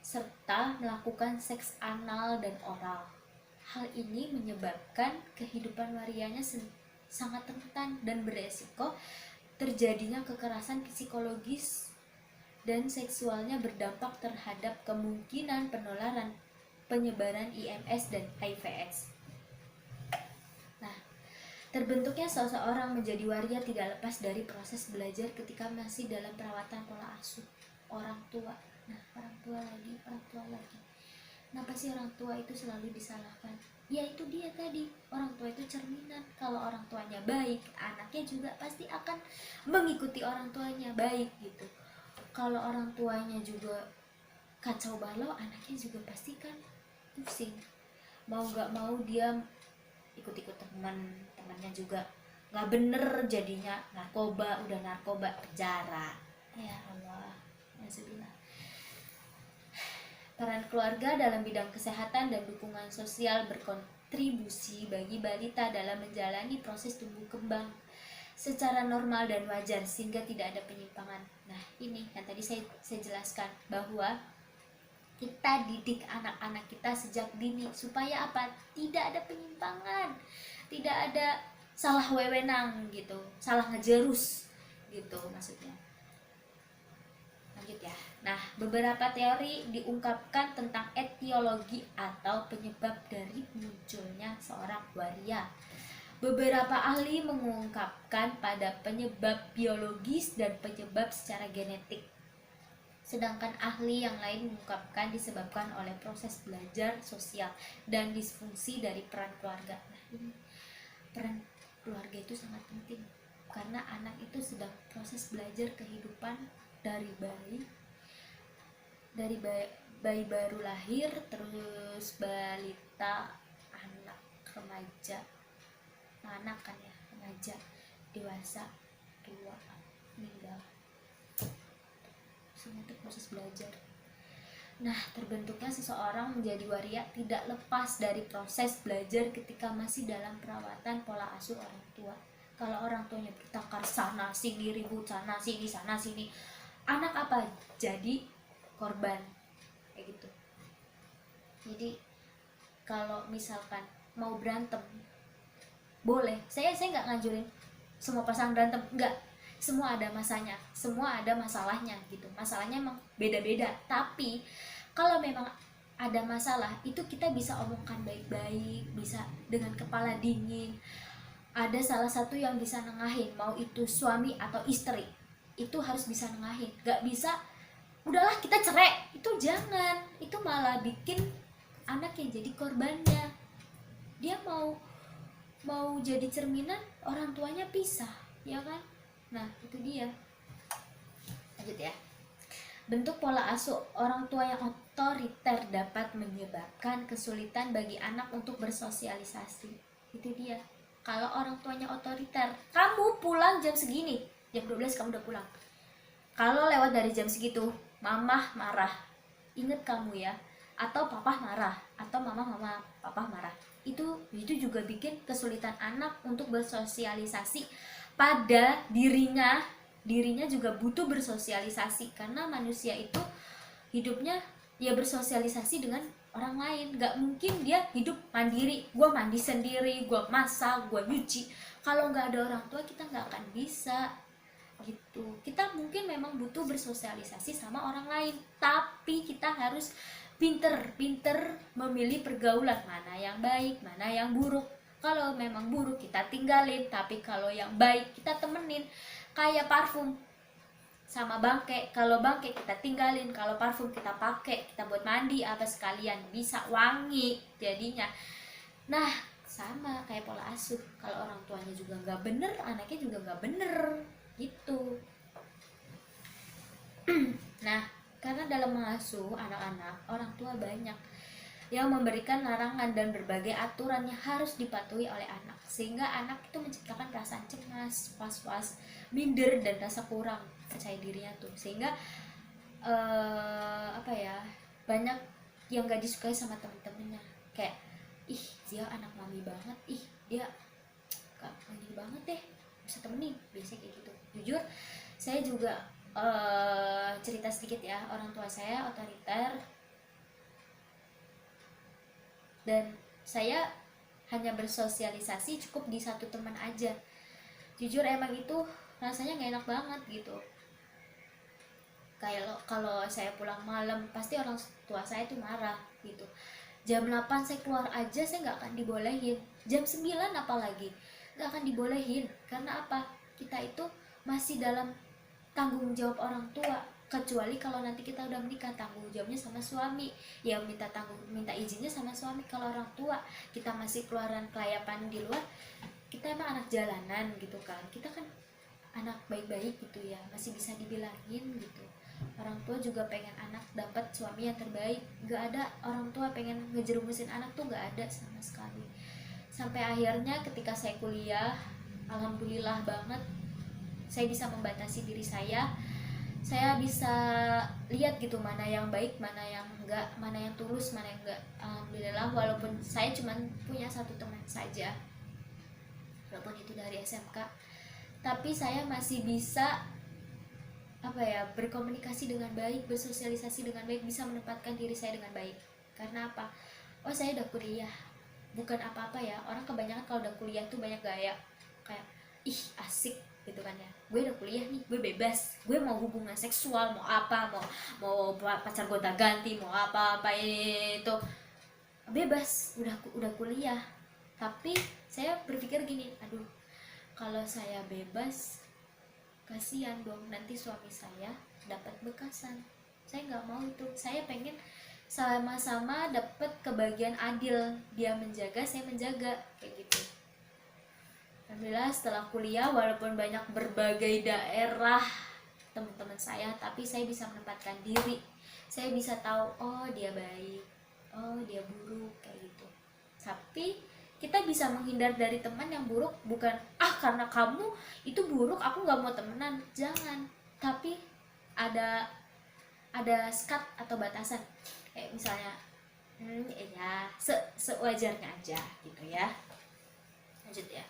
serta melakukan seks anal dan oral. Hal ini menyebabkan kehidupan warianya sangat rentan dan beresiko terjadinya kekerasan psikologis dan seksualnya, berdampak terhadap kemungkinan penularan penyebaran IMS dan HIV/AIDS. Nah, terbentuknya seseorang menjadi waria tidak lepas dari proses belajar ketika masih dalam perawatan pola asuh orang tua. Nah, orang tua lagi. Kenapa sih orang tua itu selalu disalahkan? Ya itu dia tadi, orang tua itu cerminan. Kalau orang tuanya baik, anaknya juga pasti akan mengikuti orang tuanya baik gitu. Kalau orang tuanya juga kacau balau, anaknya juga pasti kan pusing. Mau gak mau dia ikut-ikut temannya juga nggak bener jadinya narkoba, udah narkoba penjara. Ya Allah, alhamdulillah. Peran keluarga dalam bidang kesehatan dan dukungan sosial berkontribusi bagi balita dalam menjalani proses tumbuh kembang secara normal dan wajar sehingga tidak ada penyimpangan. Nah, ini yang tadi saya jelaskan bahwa kita didik anak-anak kita sejak dini supaya apa? Tidak ada penyimpangan, tidak ada salah wewenang gitu, salah ngejerus gitu maksudnya. Lanjut ya. Nah, beberapa teori diungkapkan tentang etiologi atau penyebab dari munculnya seorang waria. Beberapa ahli mengungkapkan pada penyebab biologis dan penyebab secara genetik. Sedangkan ahli yang lain mengungkapkan disebabkan oleh proses belajar sosial dan disfungsi dari peran keluarga. Nah, ini peran keluarga itu sangat penting karena anak itu sedang proses belajar kehidupan dari bayi baru lahir, terus balita, anak, remaja, anak kan ya, remaja, dewasa, tua, meninggal. Semua itu proses belajar. Nah, terbentuknya seseorang menjadi waria tidak lepas dari proses belajar ketika masih dalam perawatan pola asuh orang tua. Kalau orang tuanya bertengkar sana sini, ribut sana sini, anak apa? Jadi korban kayak gitu. Jadi kalau misalkan mau berantem boleh, saya nggak nganjurin semua pasangan berantem, nggak, semua ada masanya, semua ada masalahnya gitu, masalahnya emang beda-beda, tapi kalau memang ada masalah itu kita bisa omongkan baik-baik, bisa dengan kepala dingin, ada salah satu yang bisa nengahin, mau itu suami atau istri, itu harus bisa nengahin, nggak bisa udahlah kita cerai, itu jangan, itu malah bikin anak yang jadi korbannya, dia mau jadi cerminan orang tuanya pisah, ya kan? Nah, itu dia. Lanjut ya. Bentuk pola asuh orang tua yang otoriter dapat menyebabkan kesulitan bagi anak untuk bersosialisasi. Itu dia. Kalau orang tuanya otoriter, kamu pulang jam segini, jam 12 kamu udah pulang. Kalau lewat dari jam segitu, mamah marah. Ingat kamu ya. Atau papa marah, atau mama papa marah. Itu juga bikin kesulitan anak untuk bersosialisasi pada dirinya juga butuh bersosialisasi karena manusia itu hidupnya ya bersosialisasi dengan orang lain, nggak mungkin dia hidup mandiri, gue mandi sendiri, gue masak, gue nyuci, kalau nggak ada orang tua kita nggak akan bisa gitu. Kita mungkin memang butuh bersosialisasi sama orang lain, tapi kita harus pinter memilih pergaulan, mana yang baik, mana yang buruk. Kalau memang buruk kita tinggalin, tapi kalau yang baik kita temenin. Kayak parfum sama bangke, kalau bangke kita tinggalin, kalau parfum kita pakai, kita buat mandi apa sekalian, bisa wangi jadinya. Nah, sama kayak pola asuh, kalau orang tuanya juga nggak bener, anaknya juga nggak bener gitu. Nah, karena dalam mengasuh anak-anak, orang tua banyak yang memberikan larangan dan berbagai aturan yang harus dipatuhi oleh anak, sehingga anak itu menciptakan perasaan cemas, was-was, minder, dan rasa kurang percaya dirinya tuh, sehingga banyak yang gak disukai sama temen-temennya, kayak ih dia anak mami banget, ih dia gak mandi banget deh, bisa temenin, biasanya kayak gitu. Jujur saya juga cerita sedikit ya, orang tua saya otoriter dan saya hanya bersosialisasi cukup di satu teman aja. Jujur emang itu rasanya nggak enak banget gitu. Kayak kalau saya pulang malam pasti orang tua saya tuh marah gitu. Jam 8 saya keluar aja saya nggak akan dibolehin, jam 9 apalagi nggak akan dibolehin. Karena apa? Kita itu masih dalam tanggung jawab orang tua, kecuali kalau nanti kita udah menikah, tanggung jawabnya sama suami, ya minta izinnya sama suami. Kalau orang tua kita masih keluaran kelayapan di luar, kita emang anak jalanan gitu kan, kita kan anak baik-baik gitu ya, masih bisa dibilangin gitu. Orang tua juga pengen anak dapat suami yang terbaik, gak ada orang tua pengen ngejerumusin anak tuh, gak ada sama sekali. Sampai akhirnya ketika saya kuliah alhamdulillah banget saya bisa membatasi diri saya bisa lihat gitu mana yang baik, mana yang enggak, mana yang tulus, mana yang enggak. Alhamdulillah walaupun saya cuma punya satu teman saja, walaupun itu dari SMK, tapi saya masih bisa berkomunikasi dengan baik, bersosialisasi dengan baik, bisa menempatkan diri saya dengan baik. Karena apa? Oh, saya udah kuliah. Bukan apa-apa ya, orang kebanyakan kalau udah kuliah tuh banyak gaya kayak ih asik gitu kan ya, gue udah kuliah nih, gue bebas, gue mau hubungan seksual, mau apa, mau pacar gonta ganti, mau apa itu bebas, udah kuliah. Tapi saya berpikir gini, aduh kalau saya bebas kasihan dong nanti suami saya dapat bekasan, saya nggak mau itu. Saya pengen sama-sama dapat kebagian adil, dia menjaga saya menjaga kayak gitu. Alhamdulillah setelah kuliah walaupun banyak berbagai daerah teman-teman saya, tapi saya bisa menempatkan diri, saya bisa tahu oh dia baik, oh dia buruk kayak gitu. Tapi kita bisa menghindar dari teman yang buruk bukan karena kamu itu buruk aku nggak mau temenan, jangan. Tapi ada sekat atau batasan, kayak misalnya ya sewajarnya aja gitu ya. Lanjut ya.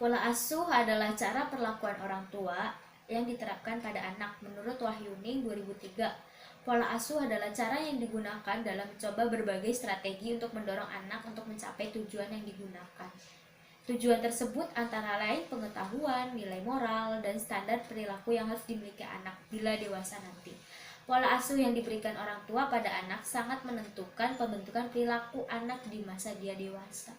Pola asuh adalah cara perlakuan orang tua yang diterapkan pada anak. Menurut Wahyuning 2003, pola asuh adalah cara yang digunakan dalam mencoba berbagai strategi untuk mendorong anak untuk mencapai tujuan yang digunakan. Tujuan tersebut antara lain pengetahuan, nilai moral, dan standar perilaku yang harus dimiliki anak bila dewasa nanti. Pola asuh yang diberikan orang tua pada anak sangat menentukan pembentukan perilaku anak di masa dia dewasa.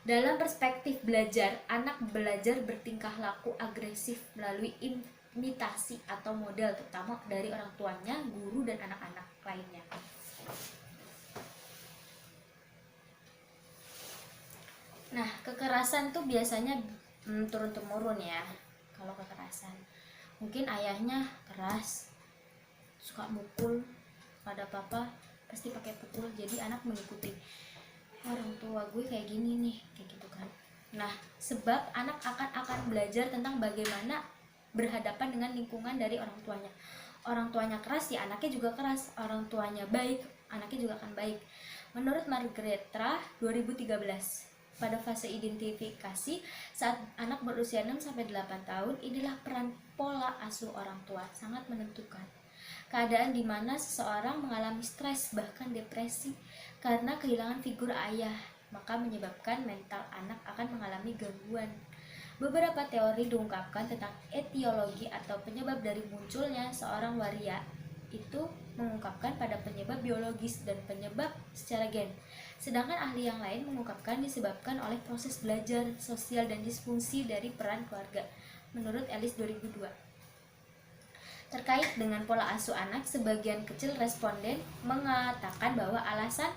Dalam perspektif belajar, anak belajar bertingkah laku agresif melalui imitasi atau model, terutama dari orang tuanya, guru, dan anak-anak lainnya. Nah, kekerasan tuh biasanya turun-temurun ya. Kalau kekerasan, mungkin ayahnya keras, suka mukul, pada papa pasti pakai pukul, jadi anak mengikuti orang tua gue kayak gini nih, kayak gitu kan. Nah, sebab anak akan belajar tentang bagaimana berhadapan dengan lingkungan dari orang tuanya. Orang tuanya keras ya anaknya juga keras, orang tuanya baik anaknya juga akan baik. Menurut Margaretra 2013, pada fase identifikasi saat anak berusia 6-8 tahun, inilah peran pola asuh orang tua sangat menentukan. Keadaan di mana seseorang mengalami stres bahkan depresi karena kehilangan figur ayah, maka menyebabkan mental anak akan mengalami gangguan. Beberapa teori diungkapkan tentang etiologi atau penyebab dari munculnya seorang waria itu mengungkapkan pada penyebab biologis dan penyebab secara gen. Sedangkan ahli yang lain mengungkapkan disebabkan oleh proses belajar, sosial, dan disfungsi dari peran keluarga. Menurut Ellis 2002. Terkait dengan pola asuh anak, sebagian kecil responden mengatakan bahwa alasan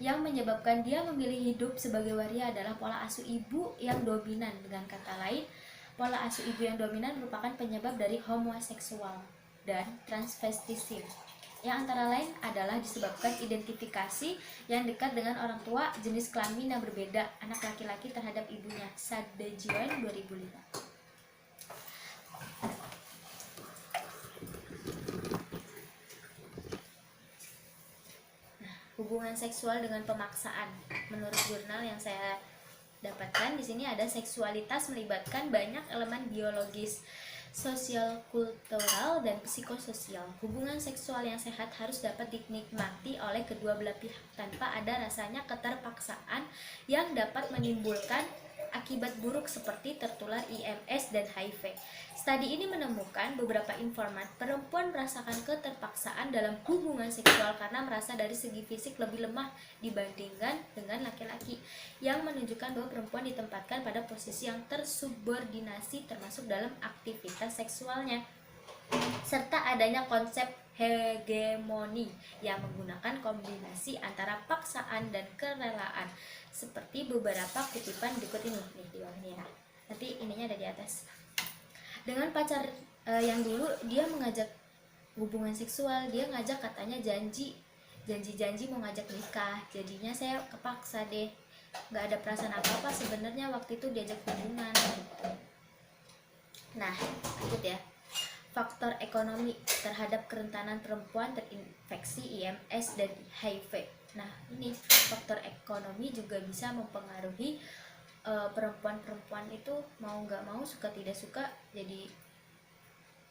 yang menyebabkan dia memilih hidup sebagai waria adalah pola asuh ibu yang dominan. Dengan kata lain, pola asuh ibu yang dominan merupakan penyebab dari homoseksual dan transvestisme, yang antara lain adalah disebabkan identifikasi yang dekat dengan orang tua jenis kelamin yang berbeda anak laki-laki terhadap ibunya. Sadajian 2005. Hubungan seksual dengan pemaksaan. Menurut jurnal yang saya dapatkan di sini ada seksualitas melibatkan banyak elemen biologis, sosial, kultural, dan psikososial. Hubungan seksual yang sehat harus dapat dinikmati oleh kedua belah pihak tanpa ada rasanya keterpaksaan yang dapat menimbulkan akibat buruk seperti tertular IMS dan HIV. Studi ini menemukan beberapa informan perempuan merasakan keterpaksaan dalam hubungan seksual karena merasa dari segi fisik lebih lemah dibandingkan dengan laki-laki, yang menunjukkan bahwa perempuan ditempatkan pada posisi yang tersubordinasi termasuk dalam aktivitas seksualnya, serta adanya konsep hegemoni yang menggunakan kombinasi antara paksaan dan kerelaan, seperti beberapa kutipan berikut ini nih di bawahnya ya. Nanti ininya ada di atas. Dengan pacar yang dulu dia mengajak hubungan seksual, dia ngajak katanya janji mau ngajak nikah, jadinya saya kepaksa deh nggak ada perasaan apa-apa sebenarnya waktu itu diajak hubungan gitu. Nah, lanjut ya. Faktor ekonomi terhadap kerentanan perempuan terinfeksi IMS dan HIV. Nah, ini faktor ekonomi juga bisa mempengaruhi perempuan-perempuan itu mau nggak mau, suka tidak suka, jadi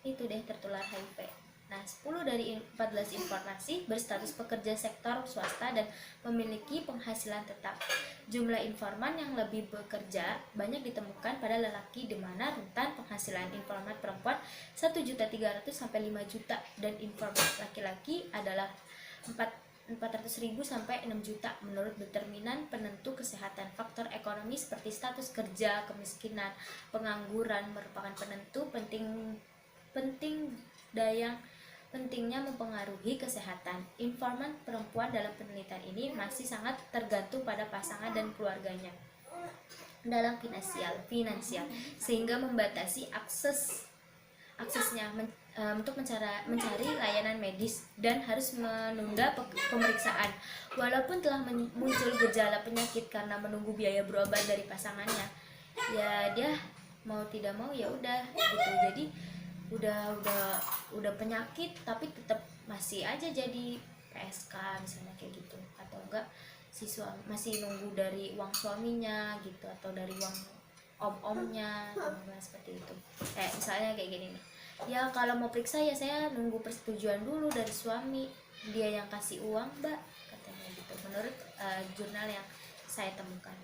itu deh tertular HIV. Nah, 10 dari 14 informasi berstatus pekerja sektor swasta dan memiliki penghasilan tetap. Jumlah informan yang lebih bekerja banyak ditemukan pada lelaki, di mana rentan penghasilan informan perempuan 1.300.000 sampai 5 juta dan informan laki-laki adalah 400.000 sampai 6 juta menurut determinan penentu kesehatan. Faktor ekonomi seperti status kerja, kemiskinan, pengangguran merupakan penentu pentingnya mempengaruhi kesehatan. Informan perempuan dalam penelitian ini masih sangat tergantung pada pasangan dan keluarganya dalam finansial sehingga membatasi aksesnya untuk mencari layanan medis dan harus menunda pemeriksaan. Walaupun telah muncul gejala penyakit karena menunggu biaya berobat dari pasangannya, ya dia mau tidak mau ya udah gitu. Jadi udah penyakit tapi tetap masih aja jadi PSK misalnya kayak gitu, atau enggak si suami masih nunggu dari uang suaminya gitu, atau dari uang om-omnya, seperti itu. Misalnya kayak gini nih, ya kalau mau periksa ya saya nunggu persetujuan dulu dari suami, dia yang kasih uang mbak, katanya gitu menurut jurnal yang saya temukan.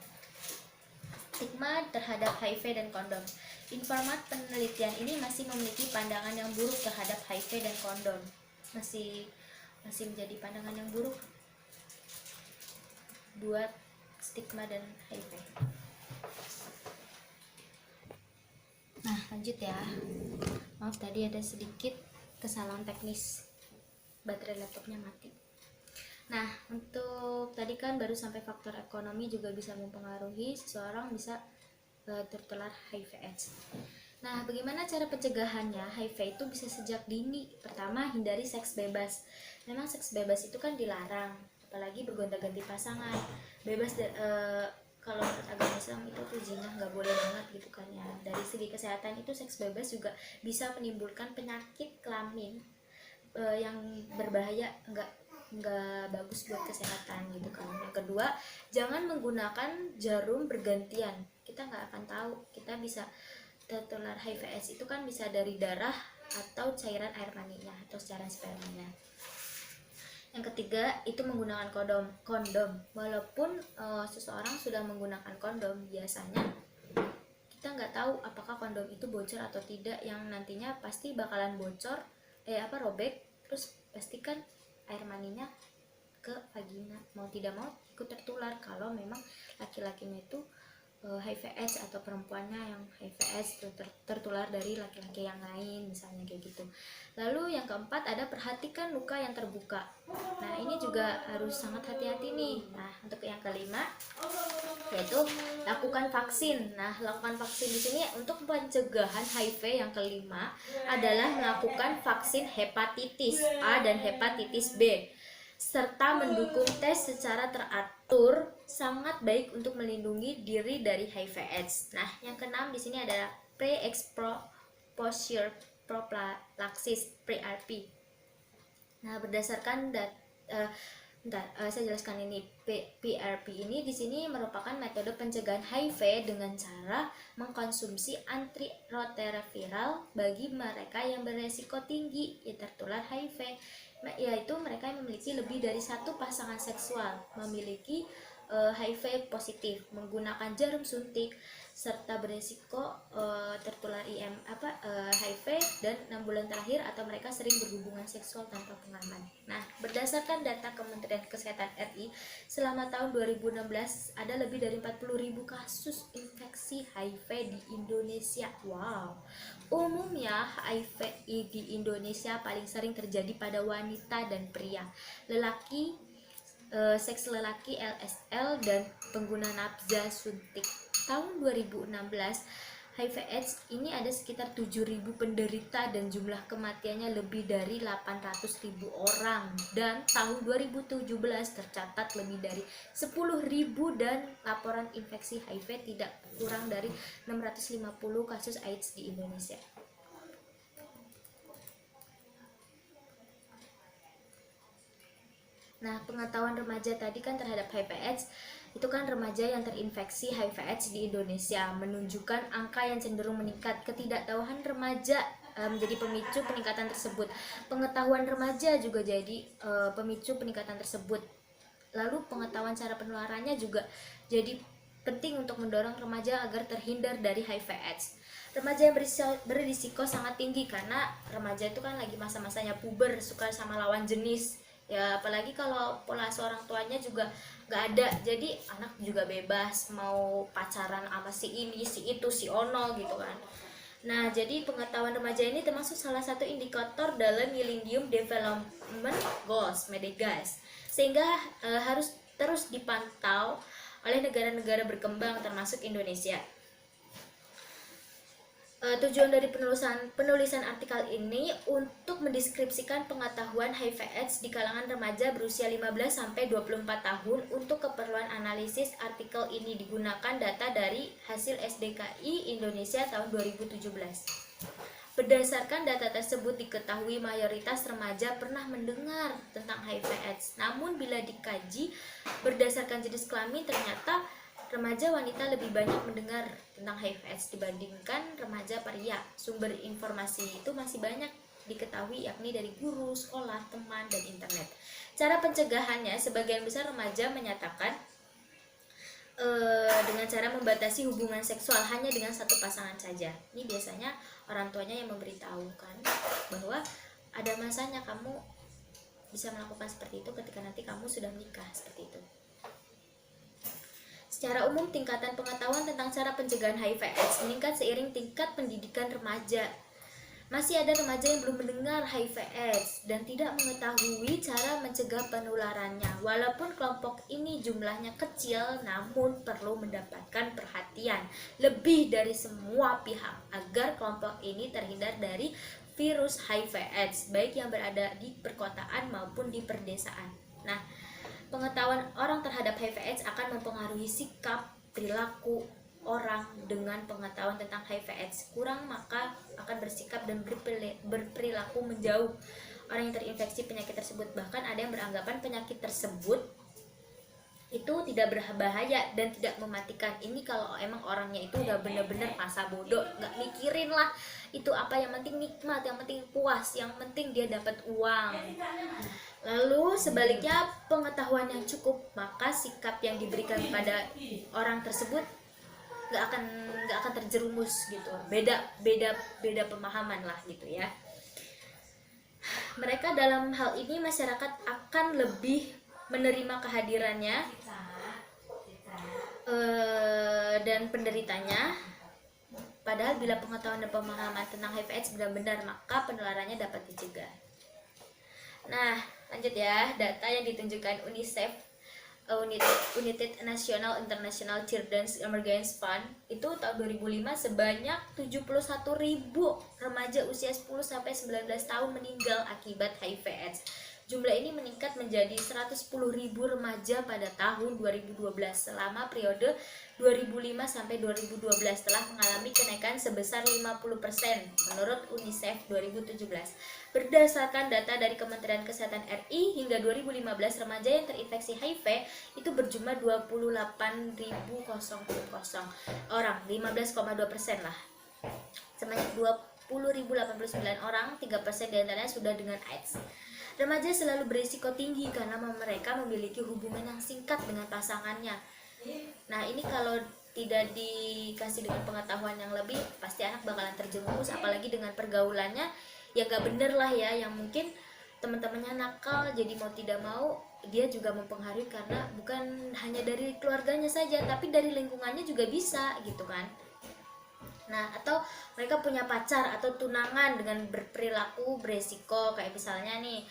Stigma terhadap HIV dan kondom. Informat penelitian ini masih memiliki pandangan yang buruk terhadap HIV dan kondom. Masih menjadi pandangan yang buruk buat stigma dan HIV. Nah, lanjut ya. Maaf tadi ada sedikit kesalahan teknis, baterai laptopnya mati. Nah, untuk tadi kan baru sampai faktor ekonomi juga bisa mempengaruhi seseorang bisa tertular HIV/AIDS. Nah, bagaimana cara pencegahannya? HIV itu bisa sejak dini. Pertama, hindari seks bebas. Memang seks bebas itu kan dilarang, apalagi bergonta-ganti pasangan. Bebas kalau menurut agama Islam itu tuh zina, nggak boleh banget gitu kan ya. Dari segi kesehatan itu seks bebas juga bisa menimbulkan penyakit kelamin yang berbahaya, nggak bagus buat kesehatan gitu kan. Yang kedua, jangan menggunakan jarum bergantian. Kita nggak akan tahu kita bisa tertular HIV/AIDS itu kan bisa dari darah atau cairan air maninya atau secara spermanya. Yang ketiga, itu menggunakan kondom. Walaupun seseorang sudah menggunakan kondom, biasanya kita nggak tahu apakah kondom itu bocor atau tidak, yang nantinya pasti bakalan bocor, robek, terus pastikan air maninya ke vagina, mau tidak mau ikut tertular kalau memang laki-lakinya itu HIV/AIDS atau perempuannya yang HIV/AIDS tertular dari laki-laki yang lain misalnya kayak gitu. Lalu yang keempat ada perhatikan luka yang terbuka. Nah, ini juga harus sangat hati-hati nih. Nah, untuk yang kelima yaitu lakukan vaksin. Nah, lakukan vaksin di sini untuk pencegahan HIV yang kelima adalah melakukan vaksin hepatitis A dan hepatitis B, serta mendukung tes secara teratur, sangat baik untuk melindungi diri dari HIV/AIDS. Nah, yang keenam di sini adalah pre-exposure prophylaxis (PrEP). Nah, berdasarkan saya jelaskan ini. PrEP ini di sini merupakan metode pencegahan HIV dengan cara mengkonsumsi antiretroviral bagi mereka yang beresiko tinggi tertular HIV, yaitu mereka yang memiliki lebih dari satu pasangan seksual, memiliki HIV positif, menggunakan jarum suntik, serta beresiko tertular HIV dan 6 bulan terakhir, atau mereka sering berhubungan seksual tanpa pengaman. Nah, berdasarkan data Kementerian Kesehatan RI, selama tahun 2016 ada lebih dari 40.000 kasus infeksi HIV di Indonesia. Wow. Umumnya HIV di Indonesia paling sering terjadi pada wanita dan pria, seks lelaki LSL dan pengguna nafza suntik. Tahun 2016 HIV/AIDS ini ada sekitar 7.000 penderita dan jumlah kematiannya lebih dari 800.000 orang, dan tahun 2017 tercatat lebih dari 10.000 dan laporan infeksi HIV tidak kurang dari 650 kasus AIDS di Indonesia. Nah, pengetahuan remaja tadi kan terhadap HIV/AIDS, itu kan remaja yang terinfeksi HIV/AIDS di Indonesia menunjukkan angka yang cenderung meningkat. Ketidaktahuan remaja menjadi pemicu peningkatan tersebut. Pengetahuan remaja juga jadi pemicu peningkatan tersebut. Lalu pengetahuan cara penularannya juga jadi penting untuk mendorong remaja agar terhindar dari HIV/AIDS. Remaja yang berisiko sangat tinggi karena remaja itu kan lagi masa-masanya puber, suka sama lawan jenis. Ya apalagi kalau pola asuh orang tuanya juga nggak ada, jadi anak juga bebas mau pacaran sama si ini, si itu, si ono gitu kan. Nah, jadi pengetahuan remaja ini termasuk salah satu indikator dalam Millennium Development Goals (MEDGAS), sehingga harus terus dipantau oleh negara-negara berkembang termasuk Indonesia. Tujuan dari penulisan artikel ini untuk mendeskripsikan pengetahuan HIV/AIDS di kalangan remaja berusia 15-24 tahun. Untuk keperluan analisis, artikel ini digunakan data dari hasil SDKI Indonesia tahun 2017. Berdasarkan data tersebut diketahui mayoritas remaja pernah mendengar tentang HIV/AIDS. Namun bila dikaji berdasarkan jenis kelamin, ternyata remaja wanita lebih banyak mendengar tentang HIV/AIDS dibandingkan remaja pria. Sumber informasi itu masih banyak diketahui, yakni dari guru, sekolah, teman, dan internet. Cara pencegahannya, sebagian besar remaja menyatakan dengan cara membatasi hubungan seksual hanya dengan satu pasangan saja. Ini biasanya orang tuanya yang memberitahukan bahwa ada masanya kamu bisa melakukan seperti itu ketika nanti kamu sudah menikah, seperti itu. Secara umum, tingkatan pengetahuan tentang cara pencegahan HIV/AIDS meningkat seiring tingkat pendidikan remaja. Masih ada remaja yang belum mendengar HIV/AIDS dan tidak mengetahui cara mencegah penularannya. Walaupun kelompok ini jumlahnya kecil, namun perlu mendapatkan perhatian lebih dari semua pihak agar kelompok ini terhindar dari virus HIV/AIDS, baik yang berada di perkotaan maupun di perdesaan. Nah, pengetahuan orang terhadap HIV/AIDS akan mempengaruhi sikap, perilaku orang dengan pengetahuan tentang HIV/AIDS kurang, maka akan bersikap dan berperilaku menjauh orang yang terinfeksi penyakit tersebut. Bahkan ada yang beranggapan penyakit tersebut itu tidak berbahaya dan tidak mematikan. Ini kalau emang orangnya itu udah bener-bener masa bodoh, nggak mikirin lah itu apa, yang penting nikmat, yang penting puas, yang penting dia dapat uang. Lalu sebaliknya, pengetahuan yang cukup, maka sikap yang diberikan kepada orang tersebut nggak akan terjerumus gitu. Beda pemahaman lah gitu ya. Mereka dalam hal ini masyarakat akan lebih menerima kehadirannya dan penderitanya. Padahal bila pengetahuan dan pemahaman tentang HIV/AIDS benar-benar, maka penularannya dapat dicegah. Nah, lanjut ya, data yang ditunjukkan UNICEF, United National International Children's Emergency Fund, itu tahun 2005 sebanyak 71.000 remaja usia 10-19 tahun meninggal akibat HIV/AIDS. Jumlah ini meningkat menjadi 110.000 remaja pada tahun 2012. Selama periode 2005 sampai 2012 telah mengalami kenaikan sebesar 50% menurut UNICEF 2017. Berdasarkan data dari Kementerian Kesehatan RI, hingga 2015 remaja yang terinfeksi HIV itu berjumlah 28.000 orang, 15,2% lah. Sebanyak 20.089 orang, 3% diantaranya sudah dengan AIDS. Remaja selalu berisiko tinggi karena mereka memiliki hubungan yang singkat dengan pasangannya. Nah, ini kalau tidak dikasih dengan pengetahuan yang lebih, pasti anak bakalan terjerumus, apalagi dengan pergaulannya ya gak bener lah ya, yang mungkin teman-temannya nakal, jadi mau tidak mau dia juga mempengaruhi, karena bukan hanya dari keluarganya saja, tapi dari lingkungannya juga bisa gitu kan. Nah, atau mereka punya pacar atau tunangan dengan berperilaku beresiko, kayak misalnya nih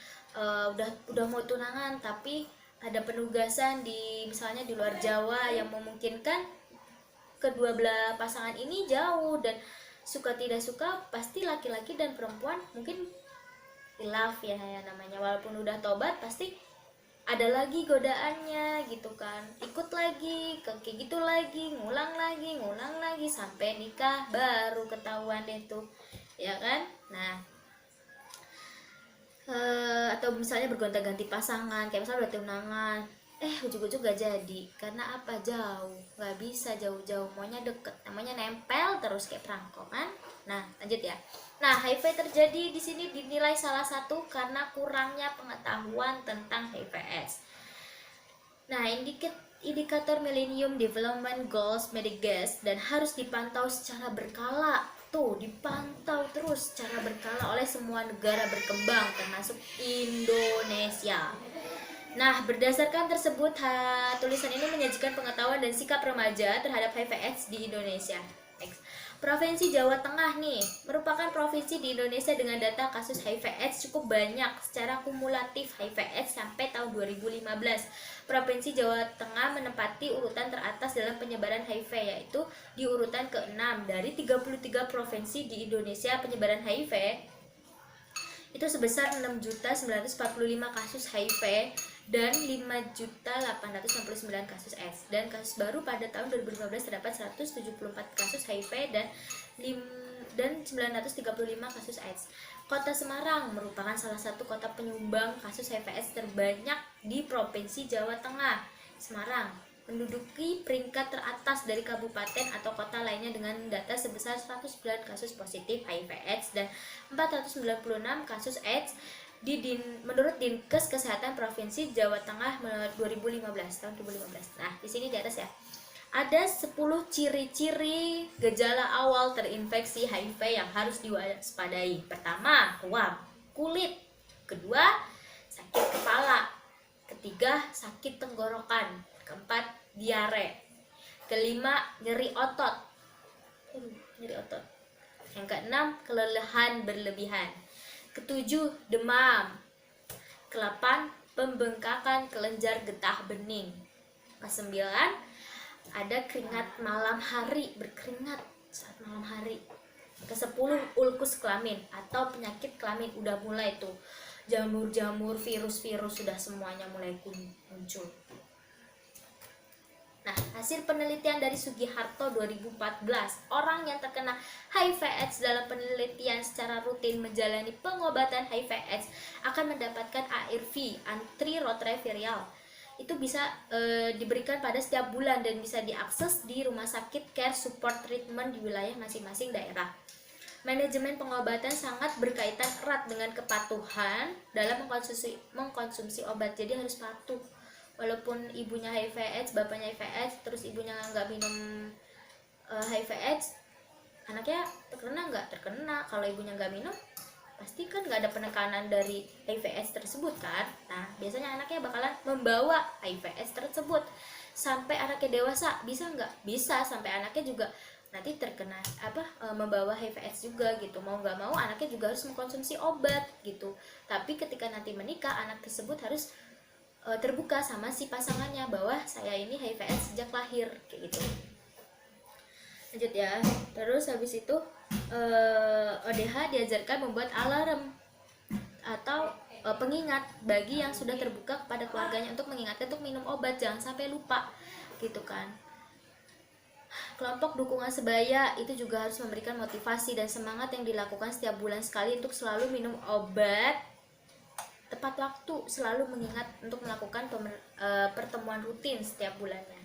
udah mau tunangan tapi ada penugasan di misalnya di luar Jawa yang memungkinkan kedua belah pasangan ini jauh, dan suka tidak suka pasti laki-laki dan perempuan mungkin hilaf ya namanya, walaupun udah tobat pasti ada lagi godaannya gitu kan, ikut lagi kayak gitu lagi, ngulang lagi sampai nikah baru ketahuan deh tuh ya kan. Nah atau misalnya bergonta-ganti pasangan, kayak misalnya udah tunangan ujung-ujung gak jadi karena apa, jauh, nggak bisa jauh-jauh, maunya deket, namanya nempel terus kayak perangko kan. Nah lanjut ya. Nah HIV terjadi di sini dinilai salah satu karena kurangnya pengetahuan tentang HIV/AIDS. Nah, indikator Millennium Development Goals Medigest dan harus dipantau secara berkala. Tuh, dipantau terus secara berkala oleh semua negara berkembang termasuk Indonesia. Nah, berdasarkan tersebut, tulisan ini menyajikan pengetahuan dan sikap remaja terhadap HIV/AIDS di Indonesia. Next. Provinsi Jawa Tengah nih merupakan provinsi di Indonesia dengan data kasus HIV/AIDS cukup banyak secara kumulatif HIV/AIDS sampai tahun 2015. Provinsi Jawa Tengah menempati urutan teratas dalam penyebaran HIV, yaitu di urutan ke-6 dari 33 provinsi di Indonesia. Penyebaran HIV itu sebesar 6.945 kasus HIV dan 5.869 kasus AIDS, dan kasus baru pada tahun 2015 terdapat 174 kasus HIV dan 935 kasus AIDS. Kota Semarang merupakan salah satu kota penyumbang kasus HIV/AIDS terbanyak di Provinsi Jawa Tengah. Semarang menduduki peringkat teratas dari kabupaten atau kota lainnya dengan data sebesar 109 kasus positif HIV/AIDS dan 496 kasus AIDS menurut Dinkes Kesehatan Provinsi Jawa Tengah 2015 tahun 2015. Nah, di sini di atas ya. Ada 10 ciri-ciri gejala awal terinfeksi HIV yang harus diwaspadai. Pertama, ruam kulit. Kedua, sakit kepala. Ketiga, sakit tenggorokan. Keempat, diare. Kelima, nyeri otot. Nyeri otot. Yang keenam, kelelahan berlebihan. Ketujuh, demam. Kelapan, pembengkakan kelenjar getah bening. Kesembilan, ada keringat malam hari, berkeringat saat malam hari. Kesepuluh, ulkus kelamin atau penyakit kelamin, udah mulai tuh jamur-jamur, virus-virus sudah semuanya mulai muncul. Nah, hasil penelitian dari Sugiharto 2014, orang yang terkena HIV/AIDS dalam penelitian secara rutin menjalani pengobatan HIV/AIDS akan mendapatkan ARV, antiretroviral. Itu bisa diberikan pada setiap bulan dan bisa diakses di rumah sakit care support treatment di wilayah masing-masing daerah. Manajemen pengobatan sangat berkaitan erat dengan kepatuhan dalam mengkonsumsi obat, jadi harus patuh. Walaupun ibunya HIV/AIDS, bapaknya HIV/AIDS, terus ibunya nggak minum HIV/AIDS, anaknya terkena nggak? Terkena. Kalau ibunya nggak minum, pasti kan nggak ada penekanan dari HIV/AIDS tersebut kan. Nah, biasanya anaknya bakalan membawa HIV/AIDS tersebut sampai anaknya dewasa. Bisa nggak? Bisa, sampai anaknya juga nanti terkena membawa HIV/AIDS juga gitu. Mau nggak mau anaknya juga harus mengkonsumsi obat gitu. Tapi ketika nanti menikah, anak tersebut harus terbuka sama si pasangannya bahwa saya ini HIV/AIDS sejak lahir kayak gitu. Lanjut ya. Terus habis itu ODH diajarkan membuat alarm atau pengingat bagi yang sudah terbuka kepada keluarganya untuk mengingatkan untuk minum obat, jangan sampai lupa gitu kan. Kelompok dukungan sebaya itu juga harus memberikan motivasi dan semangat yang dilakukan setiap bulan sekali untuk selalu minum obat tepat waktu, selalu mengingat untuk melakukan pertemuan rutin setiap bulannya.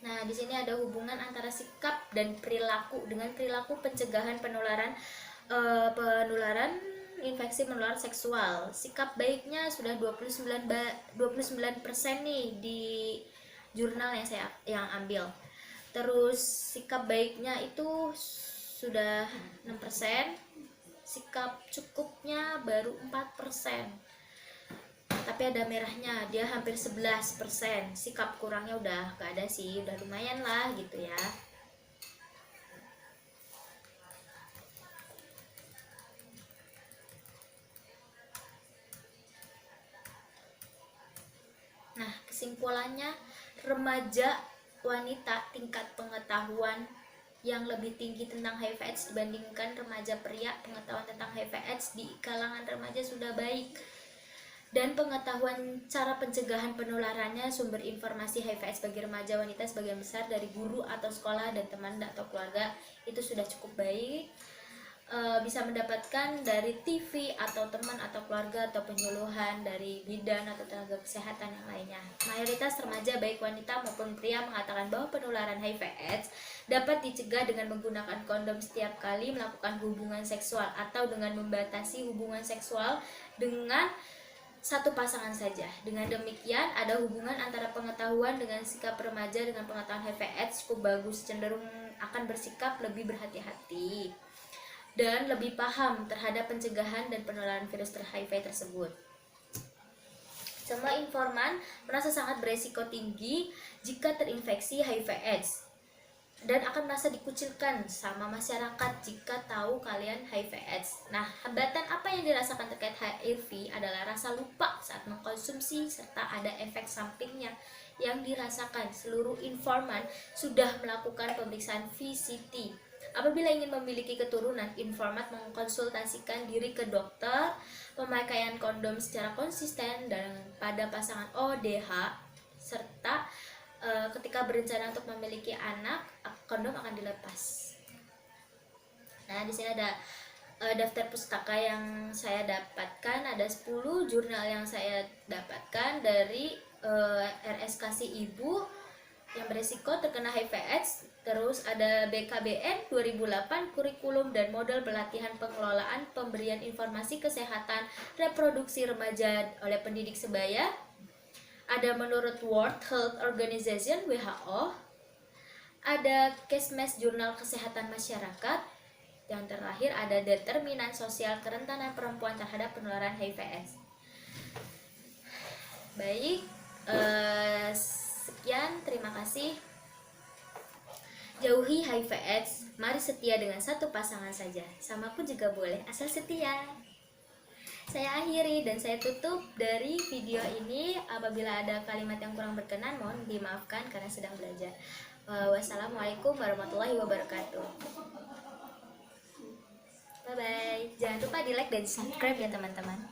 Nah, di sini ada hubungan antara sikap dan perilaku dengan perilaku pencegahan penularan infeksi menular seksual. Sikap baiknya sudah 29% nih di jurnal yang ambil. Terus sikap baiknya itu sudah 6%, sikap cukupnya baru 4%. Tapi ada merahnya, dia hampir 11%. Sikap kurangnya udah gak ada sih, udah lumayan lah gitu ya. kesimpulannya, remaja wanita tingkat pengetahuan yang lebih tinggi tentang HIV/AIDS dibandingkan remaja pria. Pengetahuan tentang HIV/AIDS di kalangan remaja sudah baik, dan pengetahuan cara pencegahan penularannya, sumber informasi HIV/AIDS bagi remaja wanita sebagian besar dari guru atau sekolah dan teman atau keluarga itu sudah cukup baik. Bisa mendapatkan dari TV atau teman atau keluarga atau penyuluhan dari bidan atau tenaga kesehatan yang lainnya. Mayoritas remaja baik wanita maupun pria mengatakan bahwa penularan HIV/AIDS dapat dicegah dengan menggunakan kondom setiap kali melakukan hubungan seksual atau dengan membatasi hubungan seksual dengan satu pasangan saja. Dengan demikian, ada hubungan antara pengetahuan dengan sikap remaja dengan pengetahuan HIV/AIDS cukup bagus, cenderung akan bersikap lebih berhati-hati dan lebih paham terhadap pencegahan dan penularan virus HIV tersebut. Semua informan merasa sangat beresiko tinggi jika terinfeksi HIV/AIDS dan akan merasa dikucilkan sama masyarakat jika tahu kalian HIV/AIDS. Nah, hambatan apa yang dirasakan terkait HIV adalah rasa lupa saat mengkonsumsi serta ada efek sampingnya yang dirasakan. Seluruh informan sudah melakukan pemeriksaan VCT. Apabila ingin memiliki keturunan, informan mengkonsultasikan diri ke dokter, pemakaian kondom secara konsisten dan pada pasangan ODH, serta ketika berencana untuk memiliki anak, kondom akan dilepas. Nah, di sini ada daftar pustaka yang saya dapatkan, ada 10 jurnal yang saya dapatkan dari RS Kasih Ibu yang beresiko terkena HIV/AIDS. Terus ada BKBN 2008, kurikulum dan model pelatihan pengelolaan pemberian informasi kesehatan reproduksi remaja oleh pendidik sebaya. Ada menurut World Health Organization WHO, ada Kesmes Jurnal Kesehatan Masyarakat. Yang terakhir ada determinan sosial kerentanan perempuan terhadap penularan HIV/AIDS. Baik, sekian, terima kasih. Jauhi HIV/AIDS, mari setia dengan satu pasangan saja. Samaku juga boleh, asal setia. Saya akhiri dan saya tutup dari video ini. Apabila ada kalimat yang kurang berkenan, mohon dimaafkan karena sedang belajar. Wassalamualaikum warahmatullahi wabarakatuh. Bye bye. Jangan lupa di like dan subscribe ya teman-teman.